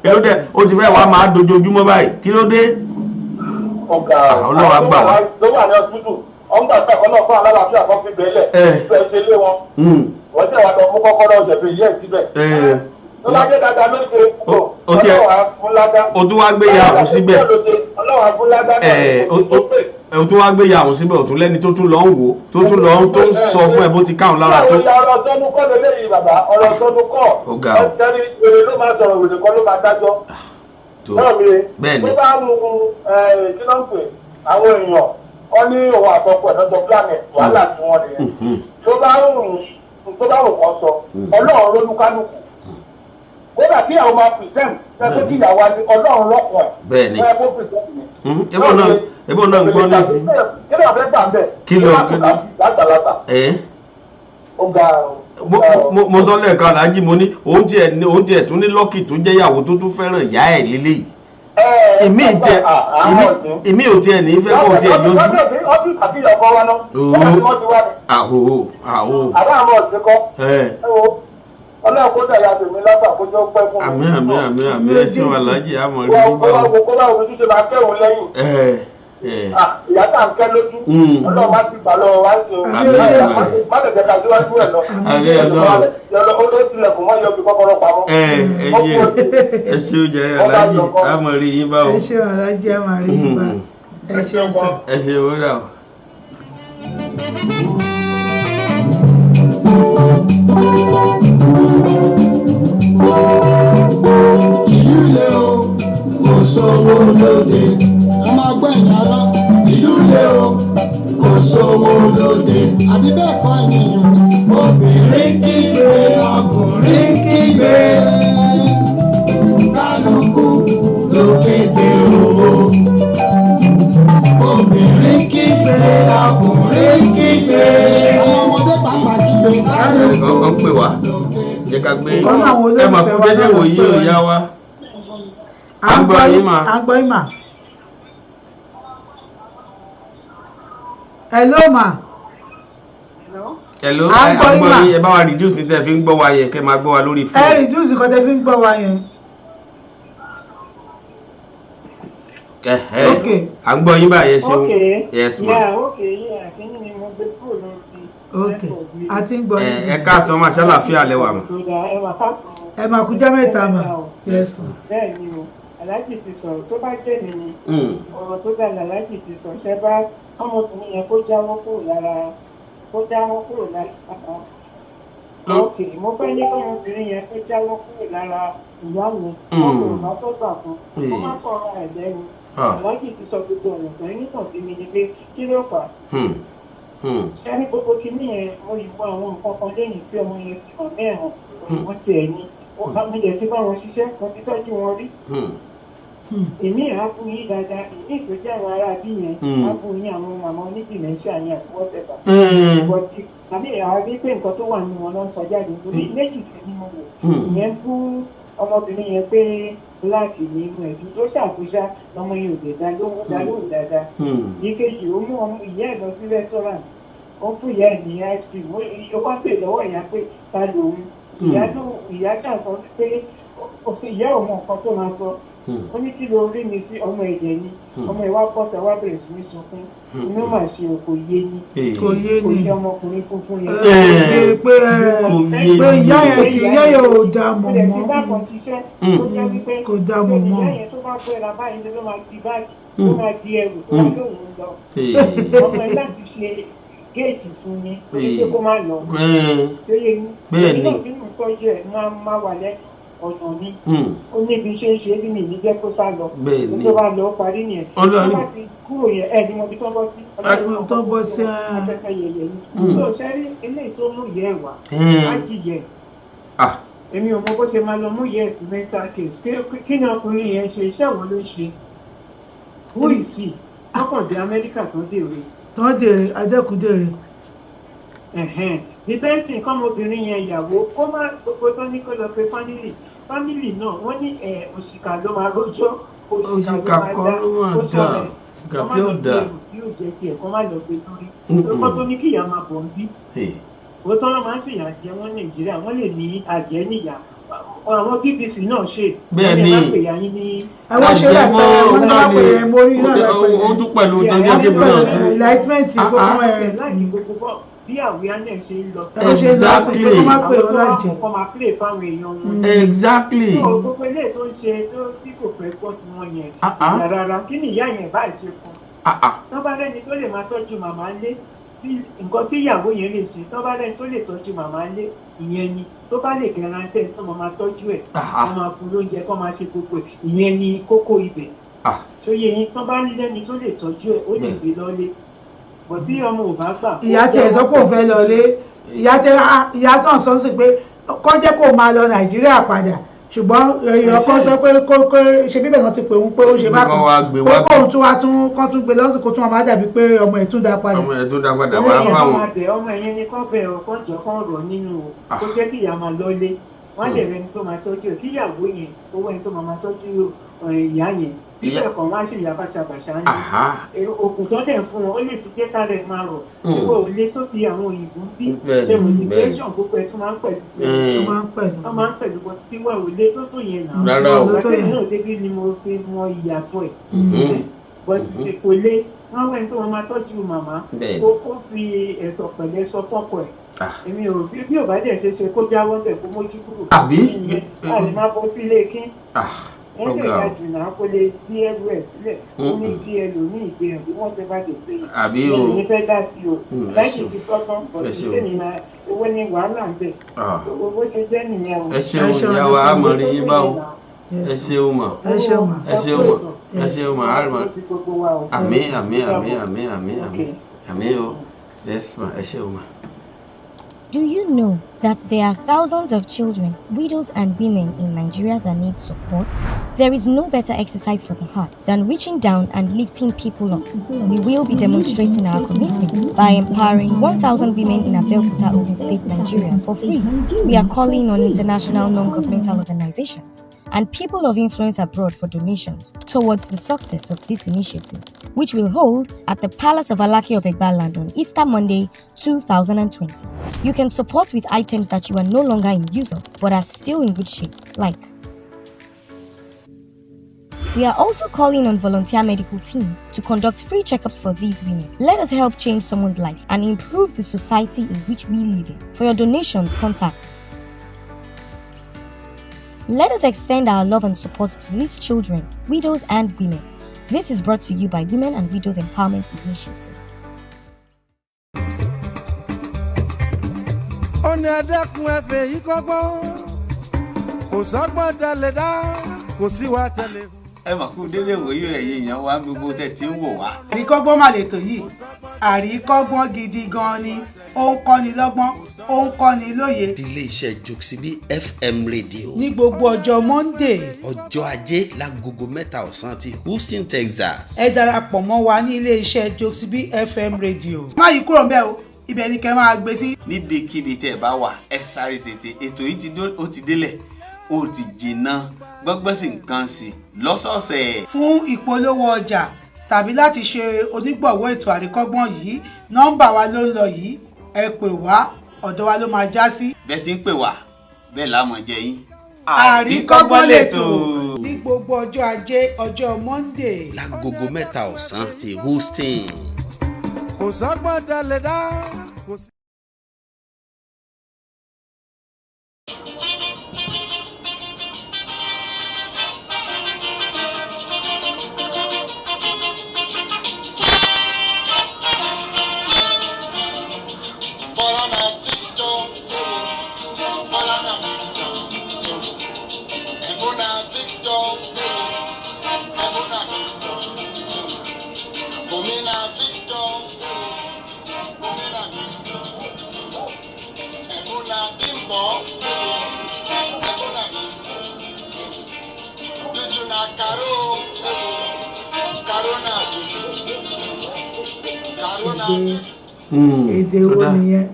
kí ló dé ó ti fẹ́ wàá máa dojoojúmọ́ báyìí kí ló dé. Ọlọ́run á gbà wá. ọgbà sàkọ́ náà fún alálàáfíà kan fi bẹ́ẹ̀lẹ̀ ìfẹ́ ṣe lé wọn wọ́n jẹ́ wàá lọ mú kọ́kọ́rọ́ ọ̀jẹ̀fẹ̀ yẹ́ síbẹ̀. tó bá jẹ́ dáadáa lóṣè ọlọ́wà fúnládá. o tún wá gbé ya àwọn síbẹ̀. ọlọ́wà fúnládá. o tún wá gbé ya àwọn síbẹ̀ o tún lẹ́ni tó tún lọ ń wò tó tún lọ tó ń sọ fún ẹ bó ti káwọn lára tó. ọ̀rọ̀ tọ́nu kọ́ lélẹ́yìí bàbá ọ̀rọ̀ tọ́nu kọ́. ó ga o. wèrè ló máa sọ̀rọ̀ wèrè kọ́ ló máa dájọ́. bẹ́ẹ̀ni. tó bá mú kí ló ń pè àwọn èèyàn wọ́n ní òun àtọ́kọ̀ ẹ̀dọ́jọ́ planet wàhálà tí wọ́n nìyẹn tó bá rùn kan sọ Ọlọ́run lólúkálùkù kódà kí àwọn máa present ṣẹ́kọ́ kí ìyàwó ni Ọlọ́run lọ́kọ̀ ẹ̀ bẹ́ẹ̀ni ẹ̀kọ́ present ni. ebo náà ń gbọ́ ní sí. kí ló fẹ́ gbà ń bẹ̀ kí ló látàlátà ó ga mo sọ lẹ́ẹ̀kan aláàjì mo ní òun tiẹ̀ tún ní lọ́kì tó jẹ́ ìyàwó tó tún fẹ́ràn ìyá ẹ̀ lélẹ́yìí èmi ò tiẹ̀ ní fẹ́ kó tiẹ̀ yọjú. ọdún tàbí ọkọ wa náà wọ́n ti wá ní. àhó. àbá àmọ́ ọ̀sẹ̀ kọ́. Ọlọ́run kó dàgbà tèmi lágbà kó jọ pẹ́ fún mi. àmín ẹ ṣe wà lájì àmọ́ rí nígbà wo. kó bá wo ojúṣe máa kẹ́hùn lẹ́yìn. ìyá tá à ń kẹ́ lójú. Ọlọ́run má ti gbà lọ́wọ́ wá sí o. má tẹ̀tẹ̀ ká síwájú ẹ̀ lọ. ó tilẹ̀kùn mọ́ yọbi kọ́kọ́rọ́ pamọ́. ẹ ṣe o jẹrẹ alájì àmọ́ rí yín báwo. ẹ ṣe alájì àmọ́ rí yín bá. ẹ ṣe sọ. ẹ ṣe wúrà o. ìlú ilé o kò sówó lóde ẹ máa gbọ́ ẹ̀yìn ara ìlú ilé o kò sówó lóde àbí bẹ́ẹ̀ kọ́ ènìyàn obìnrin kígbe ọkùnrin kígbe kálukú ló kéde owó obìnrin kígbe ọkùnrin kígbe àwọn ọmọdé pàápàá kígbe kálukú ló kéde jẹ́ ká gbé ẹ máa kú dédé wòye òyà wa. à ń gbọ́ yín mà. hello ma. hello à ń gbọ́ yín ẹ bá wa reduce tẹ́ fi ń gbọ́ wa yẹn kẹ́ máa gbọ́ wa lórí fóònù. ẹ reduce kan tẹ́ fi ń gbọ́ wa yẹn. ok à ń gbọ́ yín báyẹn ṣeun. yes ma. ok a ti ń gbọ́ yín. ẹ káàsán máa ṣàlàáfíà lẹ́wà mọ́. ẹ máa kú jẹ́ mẹ́ta mà. yes. bẹ́ẹ̀ ni o aláàjì ti sọ̀rọ̀ tó bá jẹ́ mi ni ọ̀rọ̀ tó dà láàjì ti sọ̀rọ̀ ṣẹ́ bá ọmọkùnrin yẹn kó jáwọ́ kúrò lára ok mo fẹ́ ní ọmọbìnrin yẹn kó jáwọ́ kúrò lára ìyá mi ọkùnrin bá tó gbà fún kó má kọ̀ọ̀rọ̀ ẹ̀ lẹ́nu aláàjì ti sọ gbogbo ọ̀nà kan nítàn sí mi ni pé kí ló fà á. ṣé ní gbogbo kìíní yẹn mo yìí wọ àwọn nǹkan kan lẹ́yìn tí ọmọ yẹn ti hàn mẹ́rin wọ́n ti ẹ̀ ní mo jẹ́ sí bá wọn ṣiṣẹ́ kan ti tọ́jú wọn rí. èmi á fún yín dáadáa èmi ìtọ́jú àwọn ará bí yẹn á fún yín àwọn màmá onídìmẹ́ṣà yẹn àti wọ́tẹ̀bà. àbí àbí pé nǹkan tó wà nínú wọn ló ń sọ jáde nítorí méjì sí ni mo wò ìyẹn fún ọmọbìnrin yẹn pé láti ní inú ẹ̀dùn tó ṣàkóṣá lọmọ yẹn ò lè dá lóhùn dáadáa. ìkejì ó mú ọmọ ìyá ẹ̀ lọ sí restaurant ó fún ìyá ẹ̀ ní ice cream ó wá pè lọ́wọ́ ìyá pé ta lòun ìyá ṣàṣọ pé ìyá ò mọ nǹkan tó máa sọ ó ní kí ló rí mi sí ọmọ ẹ̀jẹ̀ ni ọmọ ìwà pọ̀tà wá bẹ̀rẹ̀ sí ní sunkún inú mà ṣe kò yé ni kò yé ọmọkùnrin funfun yẹn. pé ìyá yẹn ti ìyá yẹn ò dá mọ̀ mọ́ kò dá mọ̀ mọ́. ìyá yẹn tó bá pẹ́ ra báyìí ló máa di báàgì ló máa di ẹrù tó wá lóhùn lọ ọmọ ẹ̀ láti ṣe géètì fún mi ó ní pé kó má lọ tó yẹ ní èyí náà nínú ìtọ́jú ẹ̀ máa wà lẹ́ ọ̀nà mi ó níbi ṣe ń ṣe bí mi ní jẹ́ kó sá lọ tó bá lọ parí nìyẹn tó bá ti kúrò yẹn ẹ̀ ni mo fi tọ́ bọ́ sí afẹ́fẹ́ yẹyẹ yìí tó sẹ́rí eléyìí tó mú yẹ wá á jìyẹ èmi ò mọ bó ṣe máa lọ mú yẹ ẹ̀sìn mental case kí ni ọkùnrin yẹn ṣe iṣẹ́ wo ló ṣe wúrìsì ọkọ̀dé Amẹ́ríkà tó dèrè adẹ́kùdèrè. dìbẹ́ǹtì kọ́mọbìnrin yẹn ìyàwó kó má gbogbo tó ní kó lọ pé fámìlì náà wọ́n ní òṣìkà ló máa rójọ́ òṣìkà kọ́ ló máa dà gàpé ò dà yóò jẹ́ tiẹ̀ kó má lọ gbé lórí lórúkọ tó ní kíyà máa bọ̀ ń bí òótọ́ náà máa ń fìyà jẹ wọ́n Nàìjíríà wọ́n lè ní àjẹ́ níyà àwọn BBC náà ṣe bẹ́ẹ̀ ni àwọn ṣe láìpẹ́ wọ́n ní wọ́n pè é mórí náà láìpẹ́ ó tún pẹ̀lú tó jẹ́ kébù náà enlightenment gbogbo ẹ̀ láì gbogbo bí awareness ṣe ń lọ. ẹ ṣe exactly kó má pè ọ́ lájẹ. kó máa play fáwọn èèyàn wọn. exactly. gbogbo ilé tó ń ṣe tó tí kò fẹ́ gbọ́ tí wọ́n yẹn. rárá kí ni ìyá yẹn bá ṣe fún. tó bá lẹ́ni tó lè máa tọ́jú màmá lé nǹkan tí ìyàwó yẹn lè ṣe tó bá lẹ́ni tó lè tọ́jú màmá lé ìyẹn ni tó bá lè gẹ̀rántẹ́ tó máa tọ́jú ẹ̀ kó máa fún lóúnjẹ kó máa ṣe gbogbo ìyẹn ni kókó ibẹ̀. tó yẹ yín tó bá lẹ́ni tó lè tọ́jú ẹ̀ ó lè gbé lọ́lé bọ̀ tí ọmọ ò bá gbà. ìyá tiẹ̀ sọ pé òun fẹ́ lọlé ìyá tán sọ sí pé kọ́ jẹ́ kó máa lọ Nàìjíríà padà ṣùgbọ́n èèyàn kan sọ pé kó ṣe bíbẹ̀ kan ti pè wọ́n pé ó ṣe bá kan pé kóun tún wá kán tún gbé lọ́sìn kó tún máa dàbí pé ọmọ ẹ̀ tún dá padà. ọmọ ẹ̀ tún dá padà wá fáwọn. ọmọ ẹ̀yẹn ni kán bẹ̀ ọkàn jọ kán rọ̀ nínú kó jẹ́ kí ìyá máa lọlé wọ́n lè rẹni tó máa tọ́jú ẹ̀ kíyàwó yẹn owó ẹni tó máa tọ́jú ìyá yẹn bíbẹ̀ kan wá sí ìyá bàṣàbàṣà ní òkú tó dẹ̀ fún wọn ó lè fi jẹ́ kára ẹ̀ máa rọ̀ ìwọ ò lè tó fi àwọn òyìnbó bí demonstration gbogbo ẹ̀ tó máa ń pẹ̀lú bọ́ tí wọ́n ò lè tó yẹn náà rárá o àtẹ̀yìn náà débi ni mo fi mọ ìyàtọ̀ ẹ̀ bọ́ kò lè wọ́n wẹ́n tó wọn máa tọ́jú màmá kó fi ẹ̀sọ̀ pẹ̀lẹ́ sọ fọ́kọ̀ ẹ̀ èmi ò bí ò bá dẹ̀ ṣe kó jáwọ́ bẹ̀ kó mójú kúrò ìyẹn láti má bọ́ sílé kí wọ́n lè ga jù náà kó lè sí ẹrù ẹ̀ sílẹ̀ ó ní kí ẹlòmíì ìgbéyàn bí wọ́n ṣe bá lè pé ìyẹn ní fẹ́ dá sí o láti fi tọ́tán bọ̀ sí sẹ́ni máa owó ní wàhálà ń bẹ̀ owó ṣe jẹ́ nìyẹn o. ẹ ṣeun ìyá wa á mọ̀ rí yín báwo ẹ ṣeun mà ẹ ṣeun mà á mọ̀ àmín o yes ma ẹ ṣeun mà. Do you know that there are thousands of children, widows and women in Nigeria that need support? There is no better exercise for the heart than reaching down and lifting people up. We will be demonstrating our commitment by empowering 1,000 women in Abeokuta, Ogun State, Nigeria for free. We are calling on international non-governmental organizations and people of influence abroad for donations towards the success of this initiative, which will hold at the Palace of Alaki of Egbaland on Easter Monday, 2020. You can support with items that you are no longer in use of, but are still in good shape, like we are also calling on volunteer medical teams to conduct free checkups for these women. Let us help change someone's life and improve the society in which we live in. For your donations, contact. Let us extend our love and support to these children, widows and women. This is brought to you by Women and Widows Empowerment Initiative. Oni adẹ́kun ẹ̀fẹ̀ yìí kọ́gbọ́n, kò sọ́gbọ́n tẹ̀lé dá, kò sí wa tẹ̀lé. ẹ mọ̀ kú délé ìwòye ẹ̀yìn èèyàn wa gbogbo tẹ̀ tí ń wò wá. àríkọ́gbọ́n mà lètò yìí àríkọ́gbọ́n gidi gan ni ó ń kọ́ni lọ́gbọ́n ó ń kọ́ni lóye. ilé iṣẹ́ Jokesibi FM rédíò. ní gbogbo ọjọ́ Monday. ọjọ́ ajé lágogo 3 ọ̀sán ti Houston, Texas. ẹ darapọ̀ mọ́ wa ní ilé iṣẹ́ Jokesibi FM rédíò. má yí kúrò ńbẹ̀ o ibẹ̀ ni kẹ́ máa gbé sí. níbikíbi tẹ́ ẹ bá wà ẹ sáré tètè ètò yìí ó ti délẹ̀ ó ti jìnnà gbọ́gbọ́n sí nǹkan sí lọ́sọ̀ọ̀sẹ̀. fún ìpolówó ọjà tàbí láti ṣe onígbọ̀wọ́ ètò àríkọ́gbọ́n yìí nọ́mbà wa ló ń lọ yìí ẹ pè wá ọ̀dọ̀ wa ló máa já sí. bẹ́ẹ̀ ti ń pè wá bẹ́ẹ̀ láàmú jẹ yín. àríkọ́gbọ́n lètò ní gbogbo ọjọ́ ajé ọjọ́ Monday. lágogo 3 ọ̀sán ti Houston. kò sọ́gbọ́n tẹ̀lé dá kò sí. èdè wo nìyẹn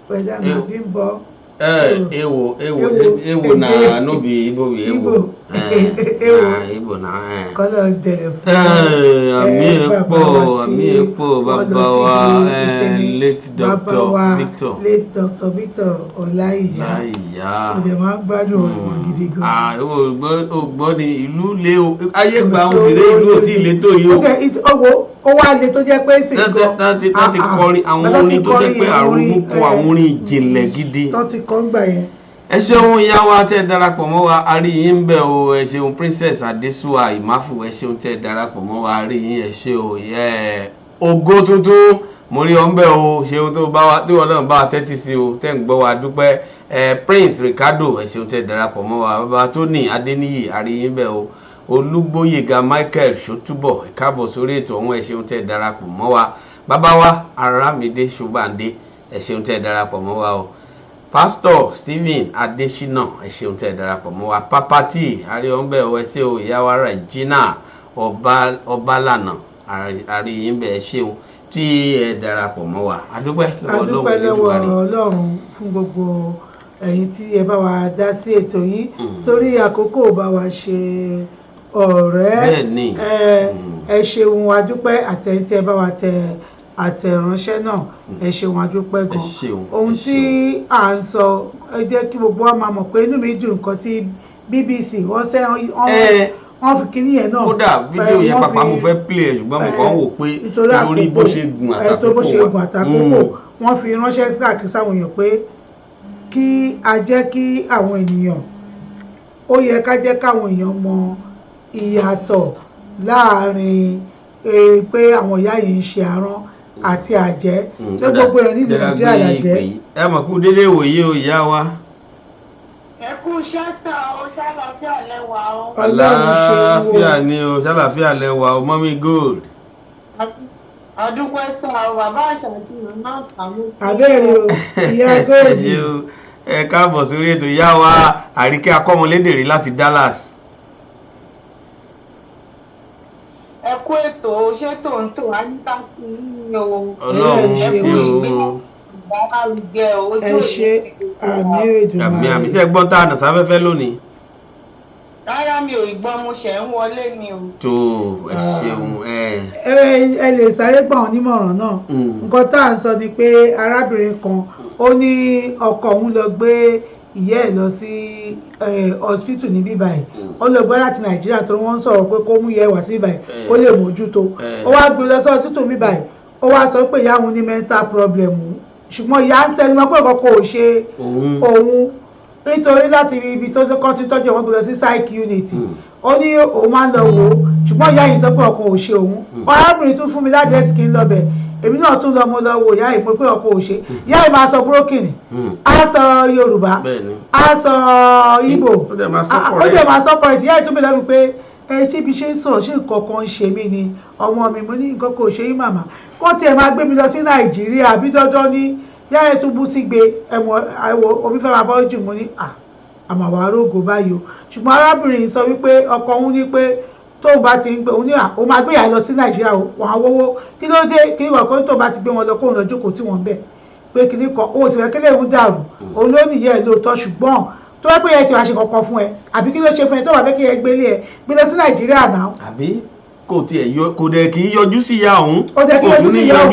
pẹ̀lú àwọn òbí ń bọ̀. ewo na no be Igbo be ewo. Igbo na kọ́lọ̀ dẹ̀rẹ̀ fún àmì ẹ̀pọ̀ bàbá wa late Dr. Victor Ọláìyá. Ọ̀dẹ̀ máa ń gbádùn ọ̀rọ̀ gidi gan. Ògbọ́n ni ìlú lé o ayé gba obìnrin ìlú ò tí ì lé tó yìí o. Ó wá lè tó jẹ́ pé sì gan. Láti kọrin àwọn orin tó jẹ́ pé àrùn kọ àwọn orin ìjìnlẹ̀ gidi. Tó ti kọ́ ń gbà yẹn. Ẹ ṣeun ìyá wa tẹ́ darapọ̀ mọ́ wa a rí yín bẹ̀ o ẹ ṣeun Princess Adesua Imafu ẹ ṣeun tẹ́ darapọ̀ mọ́ wa a rí yín ẹ ṣe o ògo tuntun mo rí ọ ń bẹ̀ o ṣeun tó bá wa tí wọn náà bá wa tẹ́tí sí o tẹ́ ń gbọ́ wa dúpẹ́ Prince Ricardo ẹ ṣeun tẹ́ darapọ̀ mọ́ wa bàbá Tony Adeniyi a rí yín bẹ̀ o Olúgbóyèga Michael Ṣótúbọ̀ ẹ káàbọ̀ sórí ètò ọ̀hún ẹ ṣeun tẹ́ darapọ̀ mọ́ wa bàbá wa Aramide Ṣùbàndé ẹ ṣeun tẹ́ darapọ̀ mọ́ wa o Pastor Stephen Adesina ẹ ṣeun tẹ́ darapọ̀ mọ́ wa Papati ariombe o ẹ ṣé o ìyá wa Regina Ọbalànà àríyìnbẹ ẹ ṣeun tí ẹ darapọ̀ mọ́ wa adúpẹ́ lọ́wọ́ Ọlọ́run fún gbogbo ẹ̀yin tí ẹ bá wa dá sí ètò yìí torí àkókò bá wa ṣe ọ̀rẹ́ ẹ ṣeun adúpẹ́ àtẹ̀yìn tí ẹ bá wa tẹ àtẹ̀ránṣẹ́ náà ẹ ṣeun adúpẹ́ gan ohun tí à ń sọ ẹ jẹ́ kí gbogbo wa máa mọ̀ pé inú mi dùn nǹkan tí BBC wọ́n fi kíní yẹn náà kódà fídíò yẹn pàpà mo fẹ́ play ẹ̀ ṣùgbọ́n mo kàn wò pé lórí bó ṣe gùn àtàkókò wọ́n fi ránṣẹ́ káàkiri sáwọn èèyàn pé kí a jẹ́ kí àwọn ènìyàn ó yẹ ká jẹ́ káwọn èèyàn mọ ìyàtọ̀ láàrin pé àwọn ìyá yìí ń ṣe arán àti àjẹ́ tó gbogbo ẹ̀ nílùú Nàìjíríà làjẹ́. ẹ mọ̀ kú délé ìwòye o ìyá wa. ẹ kú ṣẹ́ta o ṣàlàáfíà lẹ́wà o. àlàáfíà ni o ṣàlàáfíà lẹ́wà o mọ́mí gold. àdúgbò ẹ̀sà bàbá àṣàtì náà tàbí. àbẹ́rẹ́ o ìyá gold. ẹ káàbọ̀ sórí ètò ìyá wa Àríkẹ́ Akọ́mọlédèrè láti Dallas. ẹ kú ètò ṣé tòǹtò àyíká sí i o. Ọlọ́run ṣe o. ẹ ṣe àmì èdùnmá. àmì tí ẹ gbọ́n tá a nà sáfẹ́fẹ́ lónìí. rárá mi ò gbọ́ mo ṣẹ̀ ń wọlé ni o. tó ẹ ṣeun ẹ lè sáré gbà wọn nímọ̀ràn náà nǹkan tá à ń sọ ni pé arábìnrin kan ó ní ọkọ òun lọ gbé ìyá ẹ̀ lọ sí hospital ní bíbáyìí ó lọ gbé láti Nàìjíríà tó wọ́n ń sọ̀rọ̀ pé kó mú ìyá ẹ̀ wá sí bíbáyìí ó lè mójútó ó wá gbé lọ sí hospital bíbáyìí ó wá sọ pé ìyá òun ní mental problem ṣùgbọ́n ìyá ń tẹnumọ́ pé ọkọ kò ṣe òun nítorí láti ibi tó kọ́ tí tọ́jú ọmọ gbé lọ sí psych unit ó ní òun máa ń lọ wò ó ṣùgbọ́n ìyá yìí sọ pé ọkọ ò ṣe òun arábìnrin tún fún mi ládírẹ́sì kí n lọ bẹ̀ èmi náà tún lọ mo lọ wò ìyá yìí pé ọkọ ò ṣe ìyá yìí máa sọ broken á sọ Yorùbá á sọ Igbo ó dẹ̀ máa sọ correct ìyá yìí tún bí lọ́rùn pé ṣé bí ṣe ń sọ̀rọ̀ ṣé nǹkan kan ń ṣe mí ni ọmọ mi mo ní nǹkan kò ṣe yín màmá kó tiẹ̀ máa gbé mi lọ sí Nàìjíríà àbí dandan ní yáyẹ tó bú sí gbé omi fẹ́ máa bọ́ jù mo ní àmàwà arógo báyìí o ṣùgbọ́n arábìnrin sọ wípé ọkọ òun ní pé tóun bá ti ń gbé òun ní òun máa gbé ìyá lọ sí Nàìjíríà wọn àwòwò kí ló dé kí ìwọ̀n tó bá ti gbé wọn lọ kóun lọ jókòó tí wọ́n ń bẹ̀ pé kìíní kan òun sì fẹ́ kílẹ̀ òun dàrú òun ló nìyẹn ẹ̀ lóòótọ́ ṣùgbọ́n tó wá pé ẹ ti wá ṣe kankan fún ẹ àbí kí ló ṣe fún ẹ tó wà fẹ́ kí ẹ gbélé ẹ gbé lọ sí Nàìjíríà náà. àbí kò tiẹ̀ kò dẹ̀ kì í yọjú sí ìyá òun ó dẹ̀ kí yọjú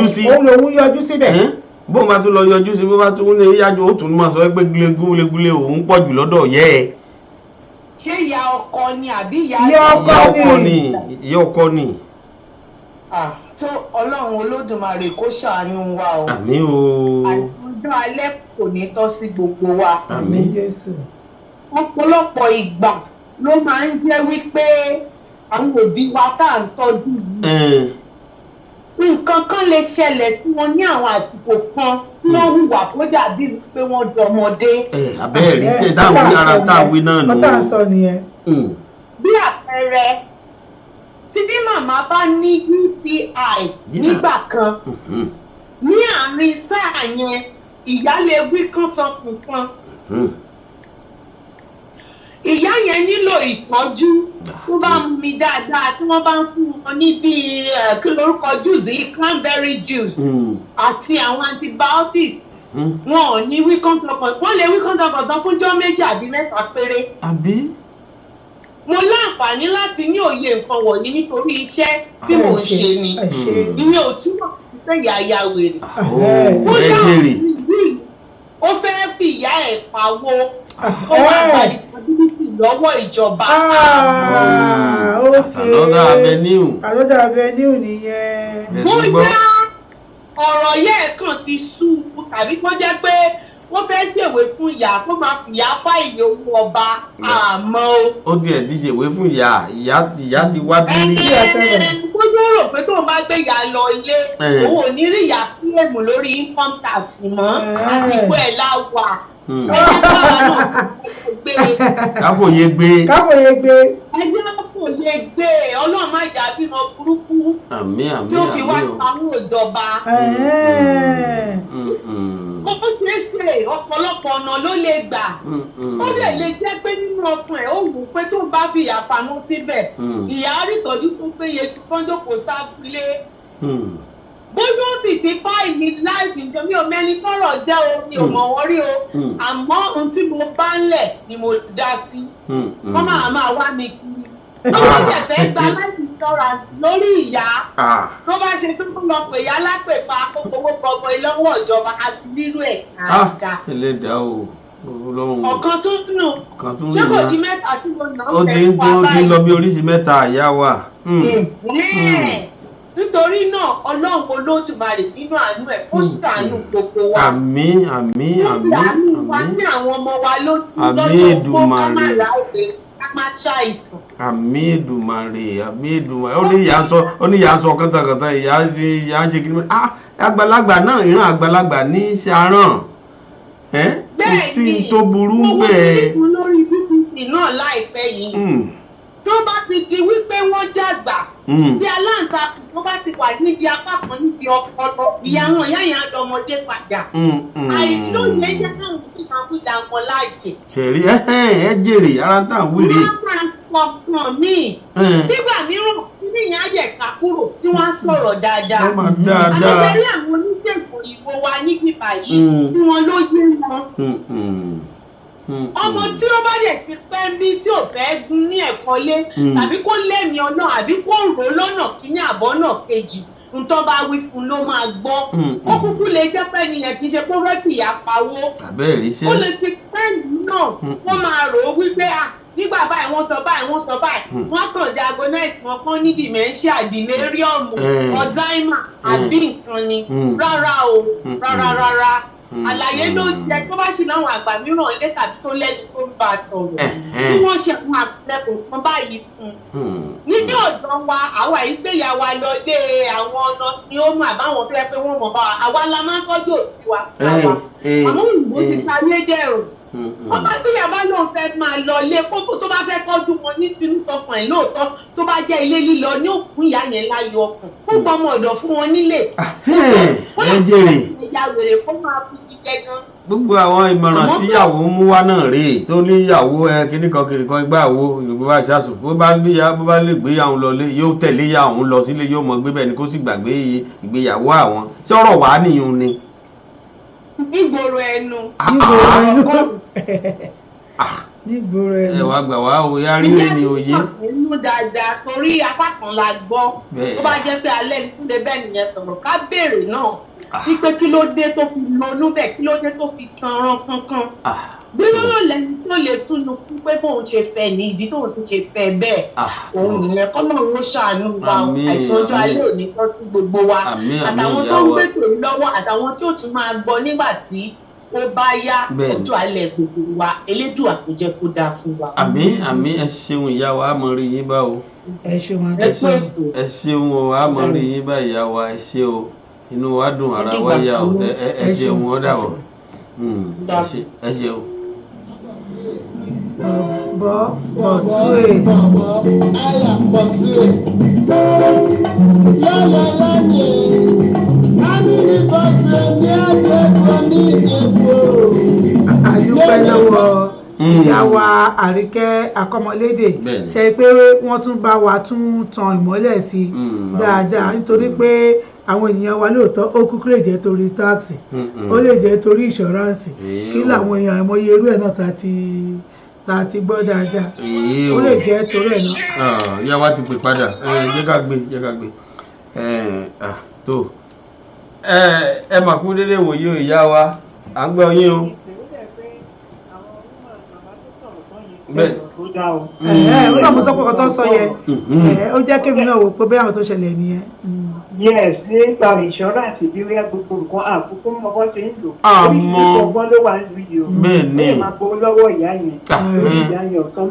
sí ìyá òun lòun yọjú síbẹ̀. bó bá tún lọ yọjú sí bó bá tún ní yájú ó tún máa sọ pé gúlegúle òun pọ̀ jù lọ́dọ̀ yẹ́ ẹ. ṣé ìyá ọkọ ni àbí ìyá ọkọ ni. tó Ọlọ́run Olódùmarè kó ṣàánú wa o. àmín o. àìsàn alẹ́ kò ní tọ́ sí gbogbo wa. àmín Jésù. ọ̀pọ̀lọpọ̀ ìgbà ló máa ń jẹ́ wípé àwọn òbí wa tá à ń tọ́jú yìí nǹkan kan lè ṣẹlẹ̀ tí wọ́n ní àwọn àsìkò kan tí wọ́n hùwà tó dàbí pé wọ́n dọmọdé. abẹ́ẹ̀ rí ṣe dáhùn ara táwí náà nù. ọ̀tá sọ nìyẹn. bí àpẹẹrẹ tí bí màmá bá ní UTI nígbà kan ní àárín sáà yẹn ìyá lè wí kántankankan. ìyá yẹn nílò ìtọ́jú tó bá mú mi dáadáa tí wọ́n bá ń fún wọn ní bíi kí lorúkọ juice yìí cranberry juice àti àwọn antibiotics wọn ò ní wí kántankan wọ́n lè wí kántankan fúnjọ́ méjì àbí mẹ́ta péré. àbí. mo láǹfààní láti ní òye nǹkan wọ̀nyí nítorí iṣẹ́ tí mò ń ṣe ni ìyẹn ò túmọ̀ sí pé yàyà wèrè. ó dáhùn sí ó fẹ́ fìyà ẹ̀ pawó ó wá gbàdí lọ́wọ́ ìjọba. another avenue nìyẹn. bóyá ọ̀rọ̀ yẹn kàn ti sú tàbí kó jẹ́ pé wọ́n fẹ́ ṣèwé fún ìyá kó máa fìyà fáìlì owó ọba àmọ́ o. ó tiẹ̀ ti ṣèwé fún ìyá ti wá bí. kójú rò pé tóun bá gbé ìyá lọ ilé òun ò ní rí ìyá kílèmù lórí income tax mọ́ àsìkò ẹ̀ láwà. káfòye gbé. ẹgbẹ́ káfòye gbé Ọlọ́run má jà bímọ burúkú tí ó fi wá pamọ́ ìjọba. ó ṣeé ṣe ọ̀pọ̀lọpọ̀ ọ̀nà ló lè gbà ó dẹ̀ lè jẹ́ pé nínú ọkàn ẹ̀ ó wù ú pé tó bá fi ìyá pamọ́ síbẹ̀ ìyá àrítọ́jú tó péye tí kọ́ńdọ̀ kò sábúlé. bóyá ó sì ti fáìlì láìsí nítorí mi ò mẹ́ni tọ́rọ̀ jẹ́ o mi ò mọ̀ wọ́n rí o àmọ́ ohun tí mo bá ń lẹ̀ ni mo dá sí wọ́n máa wá mi kiri. ó bá jẹ̀ fẹ́ gba láìsí insurance lórí ìyá tó bá ṣe tó lọ pè yá lápèpá kó fowó gbọgbọ lọ́wọ́ ìjọba àti rírú ẹ̀ àga. ẹlẹ́dàá o ọ̀kan tó dùn ṣé kò di mẹ́ta tí mo nà ń bẹ̀ fún wa báyìí. ó ti ń lọ bí oríṣi mẹ́ta ìyá wa. nítorí náà Ọlọ́run Olódùmarè nínú àánú ẹ̀ kó ṣàánú gbogbo wa. àmín àmín àmín àmín. wá ní àwọn ọmọ wa lójú lọ́dọ̀ kó má má ra òde ká má ṣàìsàn. àmín Èdùmàrè àmín Èdùmàrè ó ní ìyá sọ kọ́ńtàkọ́ńtà ìyá ń ṣe kí ni àgbàlagbà náà ìran àgbàlagbà ní í ṣe aràn kò sí tó burú bẹ́ẹ̀. owó lórí BBC náà láìpẹ́ yìí tó bá ti di wípé wọ́n dàgbà bí aláǹtakùn tó bá ti wà níbi apá kan níbi ọpọlọ ìyá wọn ìyá yẹn àdọmọdé padà àìlóye jẹ́ káwọn òṣìṣẹ́ àbújá wọn láàjẹ. ṣèrí ẹ jèrè ara tá à ń wíre. wọ́n máa sọ fún mi nígbà mìíràn tí níyàn á yẹ ká kúrò tí wọ́n á sọ̀rọ̀ dáadáa. àtẹ̀sẹ̀rí àwọn oníṣègùn ìbò wa níbi báyìí tí wọ́n ló yé wọn. ọmọ tí ó bá dẹ̀ ti pẹ́ ń bí tí ò fẹ́ gún ní ẹ̀kọ́ lé tàbí kó lẹ́mìí ọ̀nà àbí kó rò lọ́nà kíní àbọ̀nà kejì ntọ́ bá wí fún ló máa gbọ́ ó kúkú lè jẹ́ pé nìyẹn kì í ṣe pé ó fẹ́ fìyà pawó ó lè ti pẹ́ náà wọ́n máa rò ó wípé nígbà báyìí wọ́n sọ báyìí wọ́n kàn diagonite wọn kàn ní dementia delirium alzheimer àbí nǹkan ni rárá o rárá àlàyé ló jẹ tó bá ṣì láwọn àgbà mìíràn ilé tàbí tó lẹ́nu tó ń bá a sọ̀rọ̀ tí wọ́n ṣe àwọn àpẹẹrẹ kan báyìí fún un. nínú ọ̀dọ́ wa àwa ìgbéyà wa lọ dé àwọn ọ̀nà tí ó mọ̀ àbáwọn tó yẹ pé wọ́n mọ̀ bá wa àwa la máa ń tọ́jú òsì wa àwa àmọ́ òyìnbó ti ta ayédèrú ọmọ ìgbéyàwó bá lóun fẹ́ máa lọ ilé kókó tó bá fẹ́ tọ́jú wọn ní tinú tọkàn ẹ̀ lóòótọ́ tó bá jẹ́ ilé lílọ ní òkun ìyá yẹn láyọ̀ ọkàn kó gbọ́ ọmọ ọ̀dọ̀ fún wọn nílé. ẹ jèrè ìyá wèrè kó máa fi jíjẹ gan. gbogbo àwọn ìmọ̀ràn tíyàwó mú wá náà rèé tó ní ìyàwó kíníkan kìnìkan ìgbàwó yorùbá ìṣàsù bó bá lè gbéyàwó lọlé yóò tẹ̀lé ìyàwó lọ sílé yóò mọ gbé bẹ́ẹ̀ ni kó sì gbàgbé ìgbéyàwó àwọn sọ̀rọ̀ wá nìyẹn ni. nígboro ẹnu. nígboro ẹnu. ẹ wá gbà wá o ya rí rẹ ni òye. nínú dáadáa torí apá kan la gbọ́ tó bá jẹ́ pé alẹ́ nílé bẹ́ẹ̀ nìyẹn sọ̀rọ̀ ká béèrè náà wípé kí ló dé tó fi lónú bẹ́ẹ̀ kí ló dé tó fi tanran kankan. bí lọ́lọ́ lẹ́ni tó lè túnú fún pé bóun ṣe fẹ́ ní ìdí tóun sì ṣe fẹ́ bẹ́ẹ̀ òun nìyẹn kọ́ náà ló ṣàánú wa àìsàn ọjọ́ alẹ́ òní tó sí gbogbo wa àtàwọn tó ń gbé tòun lọ́wọ́ àtàwọn tí ó tún máa gbọ́ nígbà tí ó bá yá ọjọ́ alẹ́ gbogbo wa elédùn àkójẹ kó dáa fún wa. àmín ẹ ṣeun ìyá wa á mọ rí yín bá o. ẹ ṣeun o á mọ rí yín bá ìyá wa ẹ ṣe o inú wa dùn ara wa yá o ẹ ṣeun ọ dàbọ̀ ẹ ṣe o. Bọ̀súè. Àyà bọ̀súè. Yálà ní Kámílì bọ̀súè ní àgbẹ̀kọ̀ ní ìdìbò. Àdúpẹ́ lọ́wọ́ ìyá wa Àríkẹ́ Akọ́mọlédè ṣe pé wọ́n tún bá wa tún tan ìmọ́lẹ̀ sí i dáadáa nítorí pé àwọn ènìyàn wa lóòótọ́ ó kúkú lè jẹ́ torí táàsì ó lè jẹ́ torí ìṣọ́ránsì kí làwọn èèyàn àìmọye irú ẹ̀ náà ta ti gbọ́ dáadáa ó lè jẹ́ torí ẹ̀ náà. ìyá wa ti pè padà jẹ́ ká gbé tó ẹ mà kú dédé wòye o ìyá wa à ń gbọ́ yín o. bẹ́ẹ̀ ó náà mo sọ pé ọkọ tó sọ yẹn ó jẹ́ kébì náà wò pé bẹ́ẹ̀ àwọn tó ṣẹlẹ̀ nìyẹn. yes nípa insurance ìbílẹ̀ gbogbo nǹkan àkókò mọ bọ́ ṣe ń lò. àmọ́ ọgbọ́n ló wà nínú yìí o. bẹ́ẹ̀ ni ó máa gbowó lọ́wọ́ ìyá yẹn. ìyá yẹn ọ̀sán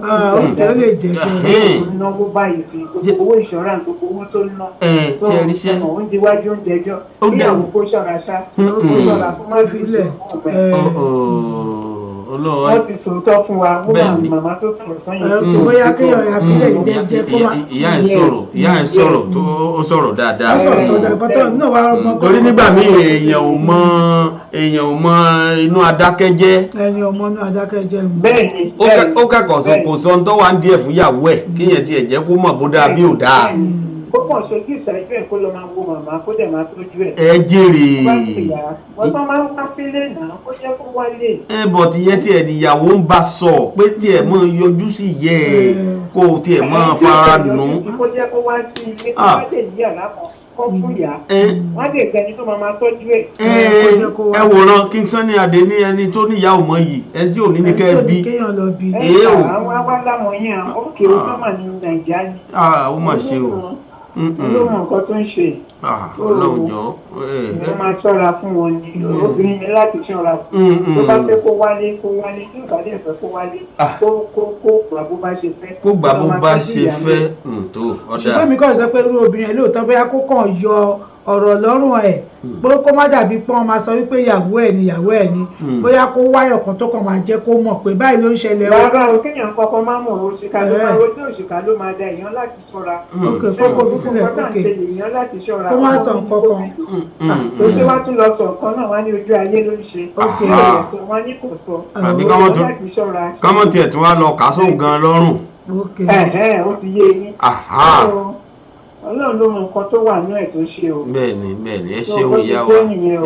ó lè jẹ́ bẹ́ẹ̀. ó náwó báyìí sí gbogbo owó insurance gbogbo owó tó ná. tí ẹ rí iṣẹ́ oúnjẹ wájú oúnjẹ jọ ìyàwó kó ṣọ́ra ṣá kó ṣọ́ra fún má fi ilẹ̀. wọ́n ti sòótọ́ fún wa wọ́n màmá tó sọ̀rọ̀ sọ́yìn. bóyá kéèyàn yà fílẹ̀ jẹ́ kó má. ìyá ẹ̀ sọ̀rọ̀ tó ó sọ̀rọ̀ dáadáa. torí nígbà míì èèyàn ò mọ inú adákẹ́jẹ́. ẹ̀yin ọmọ inú adákẹ́jẹ́ mi. bẹ́ẹ̀ni ó kẹ́kọ̀ọ́ kò sọ tó wà ń díẹ̀ fún ìyàwó ẹ̀ kíyẹn tiẹ̀ jẹ́ kó mọ̀ bó dáa bí ò dáa. kó kàn ṣojú ìṣẹ́jú ẹ̀ kó lọ máa wo màmá kó dẹ̀ máa tọ́jú ẹ̀. ẹ jèrè. wọ́n tán máa ń wá sílé náà kó jẹ́ kó wálé. bọ̀ tiẹ̀ níyàwó ń bá sọ pé tiẹ̀ mọ́ yọjú sí yẹ ẹ kó tiẹ̀ mọ́ fara nù. kó jẹ́ kó wá sí ilé kó wá dé ìyá lápá kọ́ fún ìyá wọ́n dé ìgbẹ́ni tó máa tọ́jú ẹ̀. ẹ wòran King Sunny Adé ní ẹni tó níyà ò mọ yìí ẹni tí ò ní ní kẹ́ bí. àwọn awálámọ̀ yẹn òkè ó sọ́mà ní Nàìjíríà ni. ó mà ṣe o. olóhùn nǹkan tó ń ṣe. Ọlọ́run jọ. wọ́n máa ṣọ́ra fún wọn ni obìnrin ni láti ṣọ́ra fún tó bá fẹ́ kó wálé tí ìbàdí ẹ̀fẹ́ kó wálé kó gbà bó bá ṣe fẹ́. kó gbà bó bá ṣe fẹ́ tó ọ̀dà. ṣùgbọ́n mi kàn sọ pé irú obìnrin ẹ̀ lóòótọ́ bóyá kó kàn yọ ọ̀rọ̀ lọ́rùn ẹ̀ pé kó má dàbí pọ́n máa sọ wípé ìyàwó ẹ̀ ni bóyá kó wáyọ̀ kan tó kàn máa jẹ́ kó mọ̀ pé báyìí ló ń ṣẹlẹ̀ o. bàbá o kéèyàn kọ́kọ́ máa mọ̀ òṣìkà ló máa rojú òṣìkà ló máa da èèyàn láti ṣọ́ra. ok kókó bí sílẹ̀ ok kó má sọ nǹkan kan. tó ṣe wá tún lọ sọ nǹkan náà wá ní ojú ayé ló ń ṣe. ok wọ́n ní kò sọ. àbí kọ́mọ́ tiẹ̀ tún wá lọ kásán gan lọ́rùn. ok ó ti yé yín. Ọlọ́run ló mọ nǹkan tó wà ní ẹ̀ tó ṣe o. bẹ́ẹ̀ni ẹ ṣeun ìyá wa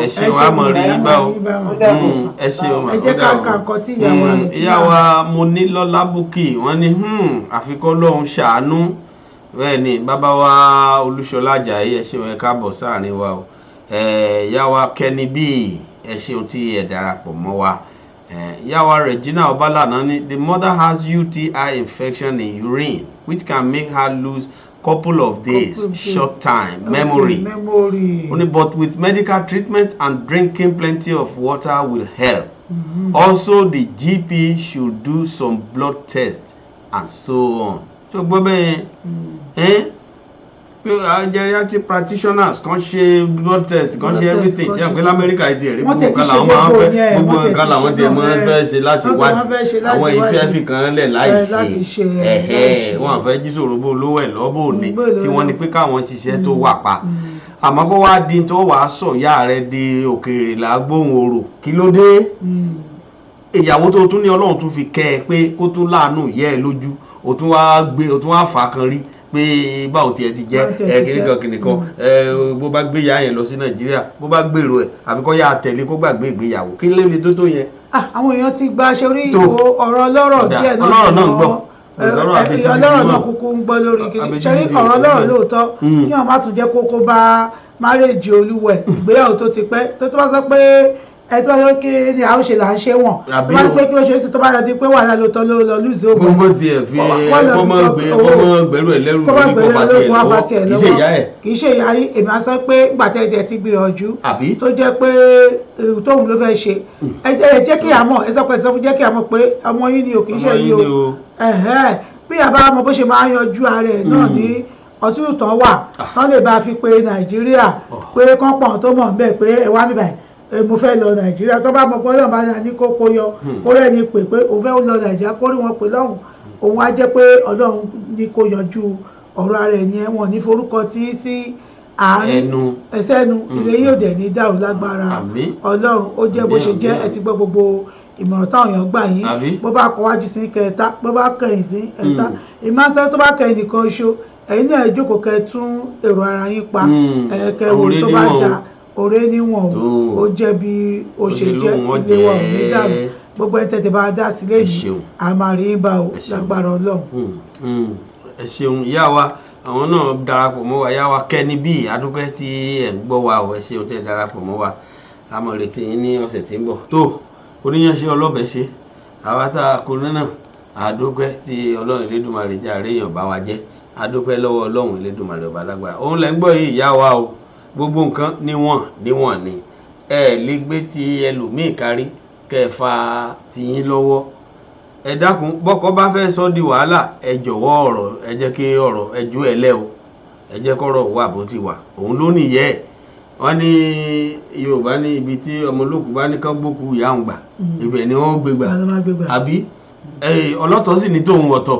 ẹ ṣeun wa mọ rí yín bá o ẹ ṣeun ẹ jẹ́ ká ka nǹkan tí ìyá wa rẹ̀ ìyá wa mo ní lọ́lá búkì wọ́n ní àfikọ́ lọ́hún ṣàánú bẹ́ẹ̀ni bàbá wa Olúṣọlá Àjàyí ẹ ṣeun ẹ káàbọ̀ sáàrin wa o ìyá wa Kenny B ẹ ṣeun tí ẹ darapọ̀ mọ́ wa ìyá wa Regina Ọbálànà ní the mother has UTI infection in urine which can make her lose couple of days, short time, memory. Only, but with medical treatment and drinking plenty of water will help. Also, the GP should do some blood tests and so on. So, Bobe, geriatric practitioners kan ṣe blood test kan ṣe everything ṣe àpẹẹrẹ Amẹ́ríkà ti ẹ̀rí wọ́n ti ṣe gbogbo nǹkan làwọn ti máa ń fẹ́ ṣe láti wádìí àwọn ìfẹ́ fi kan lẹ̀ láì ṣe wọ́n àfẹ́ jí sòròbó lówó ẹ̀ lọ́bọ̀ òní tí wọ́n ní pé káwọn ṣiṣẹ́ tó wà pa àmọ́ kó wá di tó wàá sọ ìyá rẹ̀ di òkèèrè làgbóhùn orò kí ló dé ìyàwó tó tún ní Ọlọ́run tún fi kẹ́ ẹ pé kó tún láàánú ìyá ẹ lójú ó tún wá fà kan rí pé báwo tiẹ̀ ti jẹ́ kìnìkan bó bá gbé ìyá yẹn lọ sí Nàìjíríà bó bá gbèrò ẹ̀ àbí kó yá tẹ̀lé kó gbàgbé ìgbéyàwó kí lè rí tó yẹn. àwọn èèyàn ti gba aṣọ orí ọ̀rọ̀ ọlọ́rọ̀ díẹ̀ náà ọlọ́rọ̀ náà ń gbọ́ ọlọ́rọ̀ náà kúkú ń gbọ́ lórí kìnìún ṣe rí ọ̀rọ̀ ọlọ́rọ̀ lóòótọ́ kí wọ́n má tún jẹ́ kókó bá márèèjì olúwẹ̀ ìgbéyàwó tó ti pẹ́ tó bá sọ pé ẹ tó yọ kí ni àwọn ṣe là ń ṣe wọn tó bá pé kí ó ṣe é sí tó bá yọ di pé wàhálà ló tọ́ ló lọ lùzí ògùn. gbogbo tiẹ̀ fi kọ́mọ gbẹ̀rù ẹ̀ lẹ́rù lórí kó fa tiẹ̀ lọ́wọ́ kì í ṣe ìyá ẹ̀. kì í ṣe ìyá yìí èmi á sọ pé gbàtẹ́jẹ ti gbìyànjú tó jẹ́ pé tóun ló fẹ́ ṣe ẹ jẹ́ kí àmọ́ ẹ sọ pé jẹ́ kí àmọ́ pé ọmọ yín ni o kì í ṣe yìí o bí àbá ọmọ bó ṣe máa yanjú ara ẹ̀ náà ní ọtún ìtàn wà wọ́n lè bá fi pé Nàìjíríà pé kọ́pọ̀ tó mọ̀ ń bẹ̀ pé ẹ wá mi báyìí mo fẹ́ lọ Nàìjíríà tó bá mọ̀ pé Ọlọ́run bá yà ní kókó yọ kó rẹ̀ ní pé òun fẹ́ lọ Nàìjíríà kó rí wọn pé lọ́hùn òun á jẹ́ pé Ọlọ́run ní kó yanjú ọ̀rọ̀ ara ẹ̀ yẹn wọn ní forúkọ tí sí àárín ẹsẹ́nu ilé yóò dẹ̀ ní dàrú lágbára Ọlọ́run ó jẹ́ bó ṣe jẹ́ ẹ ti gbọ́ gbogbo ìmọ̀ràn táwọn èèyàn gbà yín bó bá kọ wájú sí kẹta bó bá kẹ̀yìn sí ẹ̀ta ìmáṣẹ́ tó bá kẹ̀yìn nìkan ṣo ẹ̀yin náà jókòó kẹ tún èrò ara yín pa ẹ̀kẹ́ wo tó bá da ọ̀rẹ́ níwọ̀n ó jẹ́ bí ó ṣe jẹ́ ilé wa ò ní dàrú gbogbo ẹni tètè bá dá sílé yìí a máa rí bá o lágbára Ọlọ́run. ẹ ṣeun ìyá wa àwọn náà darapọ̀ mọ́ wa ìyá wa kẹ́ni bíi adúpẹ́ tí ẹ̀ ń gbọ́ wa o ẹ ṣeun tẹ́ darapọ̀ mọ́ wa a máa retí yín ní ọ̀sẹ̀ tí ń bọ̀ tó oníyanṣẹ́ ọlọ́bẹ̀ ṣe àwa tá a kó náà àdúpẹ́ tí Ọlọ́run Elédùmarè jẹ́ àríyàn bá wa jẹ́ àdúpẹ́ lọ́wọ́ Ọlọ́run Elédùmarè ọba lágbára òun lẹ́ ń gbọ́ yìí ìyá wa o gbogbo nǹkan níwọ̀n ni ẹ lè gbé ti ẹlòmíì kárí kẹfà tìyín lọ́wọ́ ẹ dákun bọ́kọ bá fẹ́ sọ di wàhálà ẹ jọ̀wọ́ ọ̀rọ̀ ẹ jẹ́ kí ọ̀rọ̀ ẹ ju ẹ lẹ́ o ẹ jẹ́ kọ́rọ̀ wà bó ti wà òun ló nìyẹ́ wọ́n ní Yorùbá ní ibi tí ọmọlókù bá ní kán gbókù ìyá ń gbà ibẹ̀ ni wọ́n gbé gbà àbí ọlọ́tọ̀ sì ní tòun ọ̀tọ̀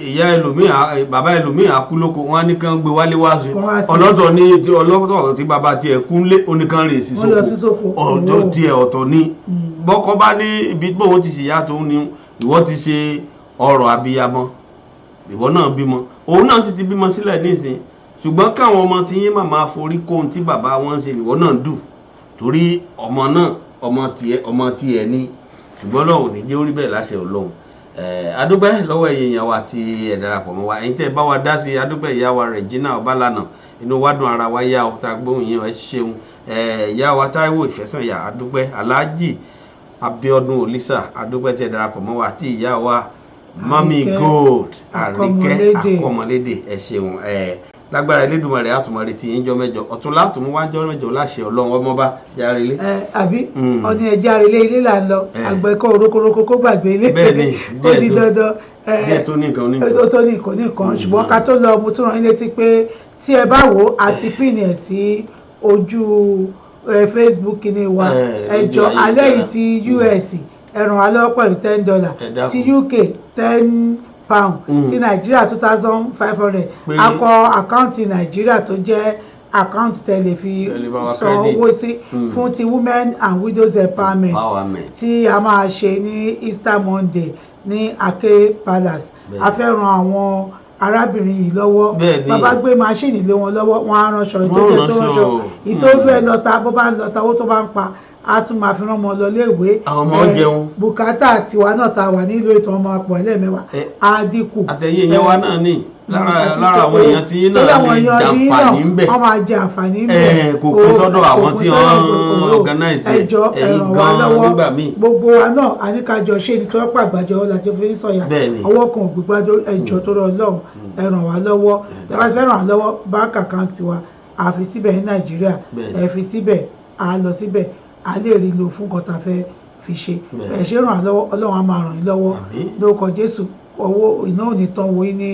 ìyá ẹlòmíì bàbá ẹlòmíì akúlóko wọn ní kàn gbé wálé wá sí ọlọ́tọ̀ ní ọlọ́tọ̀ tí bàbá tiẹ̀ kúnlé oníkan rè sí sóko ọ̀dọ̀ tiẹ̀ ọ̀tọ̀ ní bọ́kọ bá ní ibi bóun ti ṣe ìyá tó ní ìwọ ti ṣe ọrọ̀ abiyamọ ìwọ náà bímọ òun náà sì ti bímọ sílẹ̀ nísìn ṣùgbọ́n káwọn ọmọ tí yín màmá forí kóhun tí bàbá wọn ṣe ìwọ náà dù torí ọmọ náà ọmọ tiẹ̀ ní ṣùgbọ́n lọ́wọ́ ní jẹ́ orí bẹ́ẹ̀ láṣẹ Ọlọ́run adúpẹ́ lọ́wọ́ èèyàn wa tí ẹ darapọ̀ mọ́ wa ẹ̀yin tẹ́ bá wa dá sí adúpẹ́ ìyá wa Regina Ọbálànà inú wa dùn ara wa yá ọ tá gbóhùn yín ẹ ṣeun ìyá wa Táíwò Ìfẹ́sànyà adúpẹ́ Aláàjì Abíọ́dún Olísà adúpẹ́ tẹ́ darapọ̀ mọ́ wa tí ìyá wa Mami Gold Àríkẹ́ Akọ́mọlédè ẹ ṣeun lágbára Elédùmarè àtùmọ̀ retí yín jọ mẹ́jọ ọ̀tún látùmú wá jọ mẹ́jọ láṣẹ Ọlọ́run ọmọba járelé. àbí ọdún ẹ járelé ilé là ń lọ àgbẹ̀kọ́ orókórókó kó gbàgbé ilé ó di dandan díẹ̀ tó ní nǹkan ó tó ní nǹkan ṣùgbọ́n ká tó lọ mo tún rán yín létí pé tí ẹ bá wò ó àti píìnì ẹ̀ sí ojú Facebook ni wa ẹjọ alẹ́ yìí ti US ẹ ràn wá lọ́wọ́ pẹ̀lú $10 ti UK £10 ti Nàìjíríà 2,500 akọ àkáǹtì Nàìjíríà tó jẹ́ àkáǹtì tẹ̀lé fi san owó sí fún ti Women and Widows Empowerment tí a máa ṣe ní Easter Monday ní Ake Palace a fẹ́ ran àwọn arábìnrin yìí lọ́wọ́ bàbá gbé máṣíìnì lé wọn lọ́wọ́ wọn á ránṣọ ìtọ́jú tó ránṣọ ìtọ́jú ẹ̀ lọ́ta bó bá ń lọ́ta owó tó bá ń pa a tún máa fi rán ọmọ lọ léèwé àwọn ọmọ jẹun bùkátà tiwa náà ta wà nílùú ètò ọmọ àpò ẹlẹ́mẹ̀wá á dínkù. àtẹ̀yẹ yẹn wá náà ní lára àwọn èèyàn tí yín náà lè jàǹfààní ń bẹ̀ wọ́n máa jẹ àǹfààní ń bẹ̀ kò kó sọ́dọ̀ àwọn tí wọ́n organize ẹjọ́ ẹ̀ràn wa lọ́wọ́ gbogbo wa náà àníkàjọ ṣe ní tọ́pọ̀ àgbàjọ ọ̀làjọ fi ń sọ̀yà ọwọ́ kan ògbìgbàjọ ẹjọ́ tó rọ lọ́hùn ẹ̀ràn wa lọ́wọ́ ẹ bá fẹ́ ràn wá lọ́wọ́ báńkì àkáǹtì wa àfi síbẹ̀ ní Nàìjíríà ẹ fi síbẹ̀ à lọ síbẹ̀ a lè rí lo fún nǹkan tá a fẹ́ fi ṣe ẹ ṣe ràn án lọ́wọ́ Ọlọ́run á máa ràn yín lọ́wọ́ lórúkọ Jésù owó iná ò ní tán wo yín ní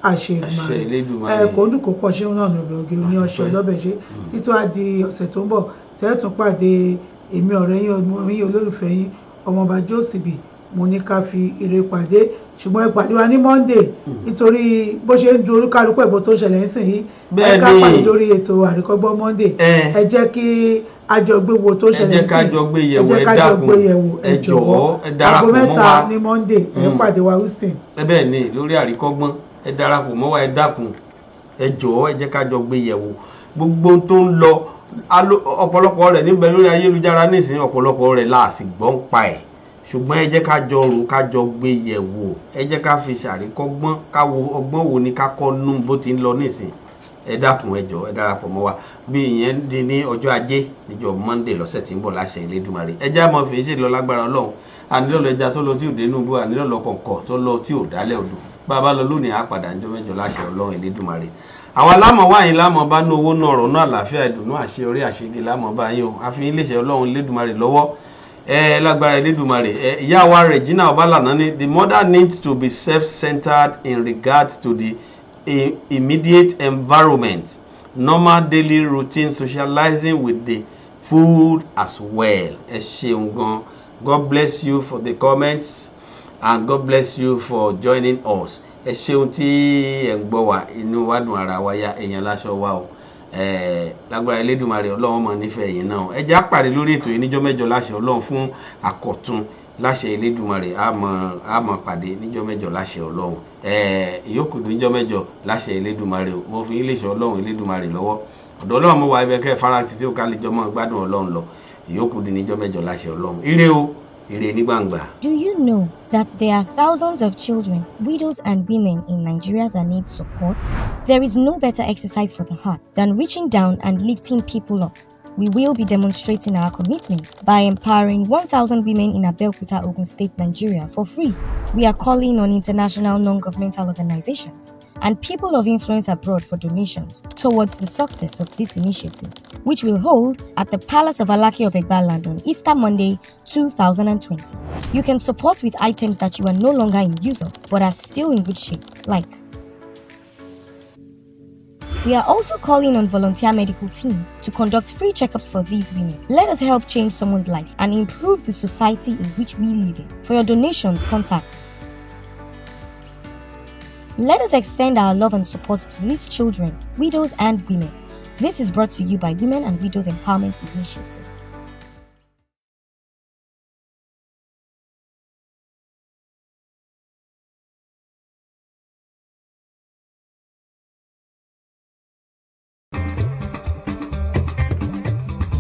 àṣeyìnmáre kò ń dùn kó pọ̀ ṣé náà ní ọbẹ̀ ògiri ní ọṣẹ ọlọ́bẹ̀ ṣe títí wá di ọ̀sẹ̀ tó ń bọ̀ tẹ́ẹ̀tún pàdé èmi ọ̀rẹ́ yín ọmọ yín olólùfẹ́ yín ọmọọba Jósìbì mo ní ká fi ire pàdé ṣùgbọ́n ẹ pàdé wa ní Monday nítorí bó ṣe ń du olúkálùkù ẹ̀bùn tó ṣẹlẹ̀ ń sìn yìí ẹ ká pàdé lórí ètò àríkọ́gbọ́n Monday ẹ jẹ́ kí àjọgbéwo tó ṣẹlẹ̀ sí ẹ jẹ́ ká jọ gbé yẹ̀wò ẹ jọ̀wọ́ aago 3 ní Monday ẹ pàdé wa Houston. bẹ́ẹ̀ ni lórí àríkọ́gbọ́n ẹ darapọ̀ mọ́ wa ẹ dákun ẹ jọ̀ọ́ ẹ jẹ́ ká jọ gbé yẹ̀wò gbogbo tó ń lọ ọ̀pọ̀lọpọ̀ rẹ̀ níbẹ̀ lórí ayélujára nísìnyí ọ̀pọ̀lọpọ̀ rẹ̀ la sì gbọ́ ń pa ẹ̀ ṣùgbọ́n ẹ jẹ́ ká jọ rò ká jọ gbé yẹ̀wò ẹ jẹ́ ká fi ṣàríkọ́gbọ́n káwo ọgbọ́n wo ni ká kọ́ nú bó ti ń lọ nísìn ẹ dákun ẹ jọ̀ọ́ ẹ darapọ̀ mọ́ wa bí ìyẹn di ní ọjọ́ ajé níjọ́ Monday lọ́sẹ̀ tí ń bọ̀ láṣẹ Elédùmarè ẹ jẹ́ àmọ́ fi ṣe lọ lágbára Ọlọ́run ànílọ́lọ́ ẹja tó lọ tí ò dénú bó ànílọ́lọ́ kọ̀ọ̀kọ̀ tó lọ tí ò dálẹ̀ odò bàbá lọ lónìí á padà níjọ́ mẹ́jọ láṣẹ Ọlọ́run Elédùmarè àwa lámọ̀ wáyé lámọ̀ bá ní owó náà ọ̀rọ̀ náà àlàáfíà ìdùnnú àṣeyọrí àṣeyege lámọ̀ bá yín o àfihàn iléeṣẹ́ Ọlọ́run Elédùmarè lọ́wọ́ lágbára Elédùmarè ìyá wa Regina Ọbálànà ni the mother needs to be self-centered in regards to the immediate environment, normal daily routine, socializing with the food as well. Ẹ ṣeun gan. God bless you for the comments and God bless you for joining us. Ẹ ṣeun tí ẹ ń gbọ́ wa inú wa dùn ara wa ya èèyàn láṣọ wa o. Lágbára Elédùmarè Ọlọ́run mọ̀ nífẹ̀ẹ́ yín náà. Ẹ jẹ́ á pàdé lórí ètò yìí níjọ́ mẹ́jọ láṣẹ Ọlọ́run fún àkọ́tún láṣẹ Elédùmarè á mọ̀ pàdé níjọ́ mẹ́jọ láṣẹ Ọlọ́run. Ìyókù níjọ́ mẹ́jọ láṣẹ Elédùmarè o. Mo fi iléeṣẹ́ Ọlọ́run Elédùmarè lọ́wọ́. Ọ̀dọ̀ Ọlọ́run mo wà ibẹ̀ kẹ́ farati tí ó ká lè jọmọ́ gbádùn Ọlọ́run lọ. Ìyókù níjọ́ mẹ́jọ láṣẹ Ọlọ́run. Ire o. Do you know that there are thousands of children, widows and women in Nigeria that need support? There is no better exercise for the heart than reaching down and lifting people up. We will be demonstrating our commitment by empowering 1,000 women in Abeokuta, Ogun State, Nigeria for free. We are calling on international non-governmental organizations and people of influence abroad for donations towards the success of this initiative, which will hold at the Palace of Alaki of Egbaland on Easter Monday, 2020. You can support with items that you are no longer in use of but are still in good shape, like we are also calling on volunteer medical teams to conduct free checkups for these women. Let us help change someone's life and improve the society in which we live in. For your donations, contact. Let us extend our love and support to these children, widows and women. This is brought to you by Women and Widows Empowerment Initiative.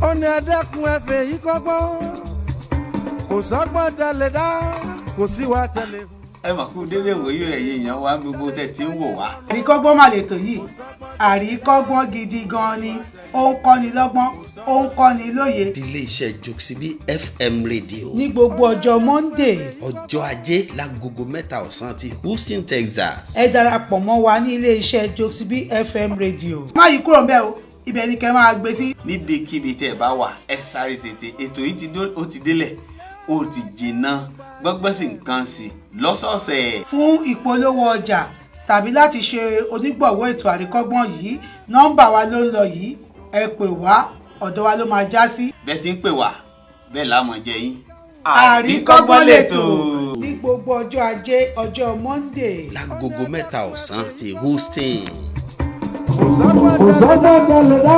ọ̀nà ẹ̀dẹ́kun ẹ̀fẹ̀ yìí kọ́gbọ́n kò sọ́gbọ́n tẹ̀lé dá kò sí wa tẹ̀lé. ẹ mà kú délé ìwòye ẹ̀yin èèyàn wa gbogbo tẹ̀ tí ń wò wá. àríkọ́gbọ́n mà lètò yìí àríkọ́gbọ́n gidi gan ni ó ń kọ́ni lọ́gbọ́n ó ń kọ́ni lóye. ilé iṣẹ́ Jokesibi FM rédíò. ní gbogbo ọjọ́ Monday. ọjọ́ ajé lágogo 3 ọ̀sán ti Houston, Texas. ẹ darapọ̀ mọ́ wa ní ilé iṣẹ́ Jokesibi FM rédíò. má yí kúrò ń bẹ̀ o ibẹ̀ ni kẹ́ máa gbé sí. níbikíbi tẹ́ ẹ bá wà ẹ sáré tètè ètò yìí ó ti délẹ̀ ó ti jìnnà gbọ́gbọ́n sí nǹkan sí lọ́sọ̀ọ̀sẹ̀. fún ìpolówó ọjà tàbí láti ṣe onígbọ̀wọ́ ètò àríkọ́gbọ́n yìí nọ́mbà wa ló ń lọ yìí ẹ pè wá ọ̀dọ̀ wa ló máa já sí. bẹ́ẹ̀ ti ń pè wá bẹ́ẹ̀ láàmú jẹ yín. àríkọ́gbọ́n lètò ní gbogbo ọjọ́ ajé ọjọ́ Monday. lágogo 3 ọ̀sán ti Houston. kò sọ́gbọ́n tẹ̀lé dá.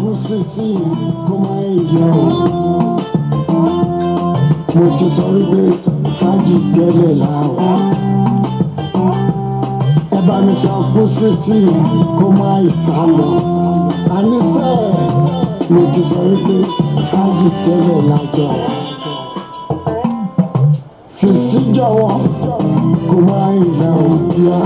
fún sísí kó má yọ mo ti sọ wípé fájì gbẹ́lẹ̀ làwọn ẹ bá mi sọ fún sísí kó má ìsàlọ̀ àníṣe mo ti sọ wípé fájì gbẹ́lẹ̀ lájọ sísí jọ̀wọ́ kó má ìlà òbíà.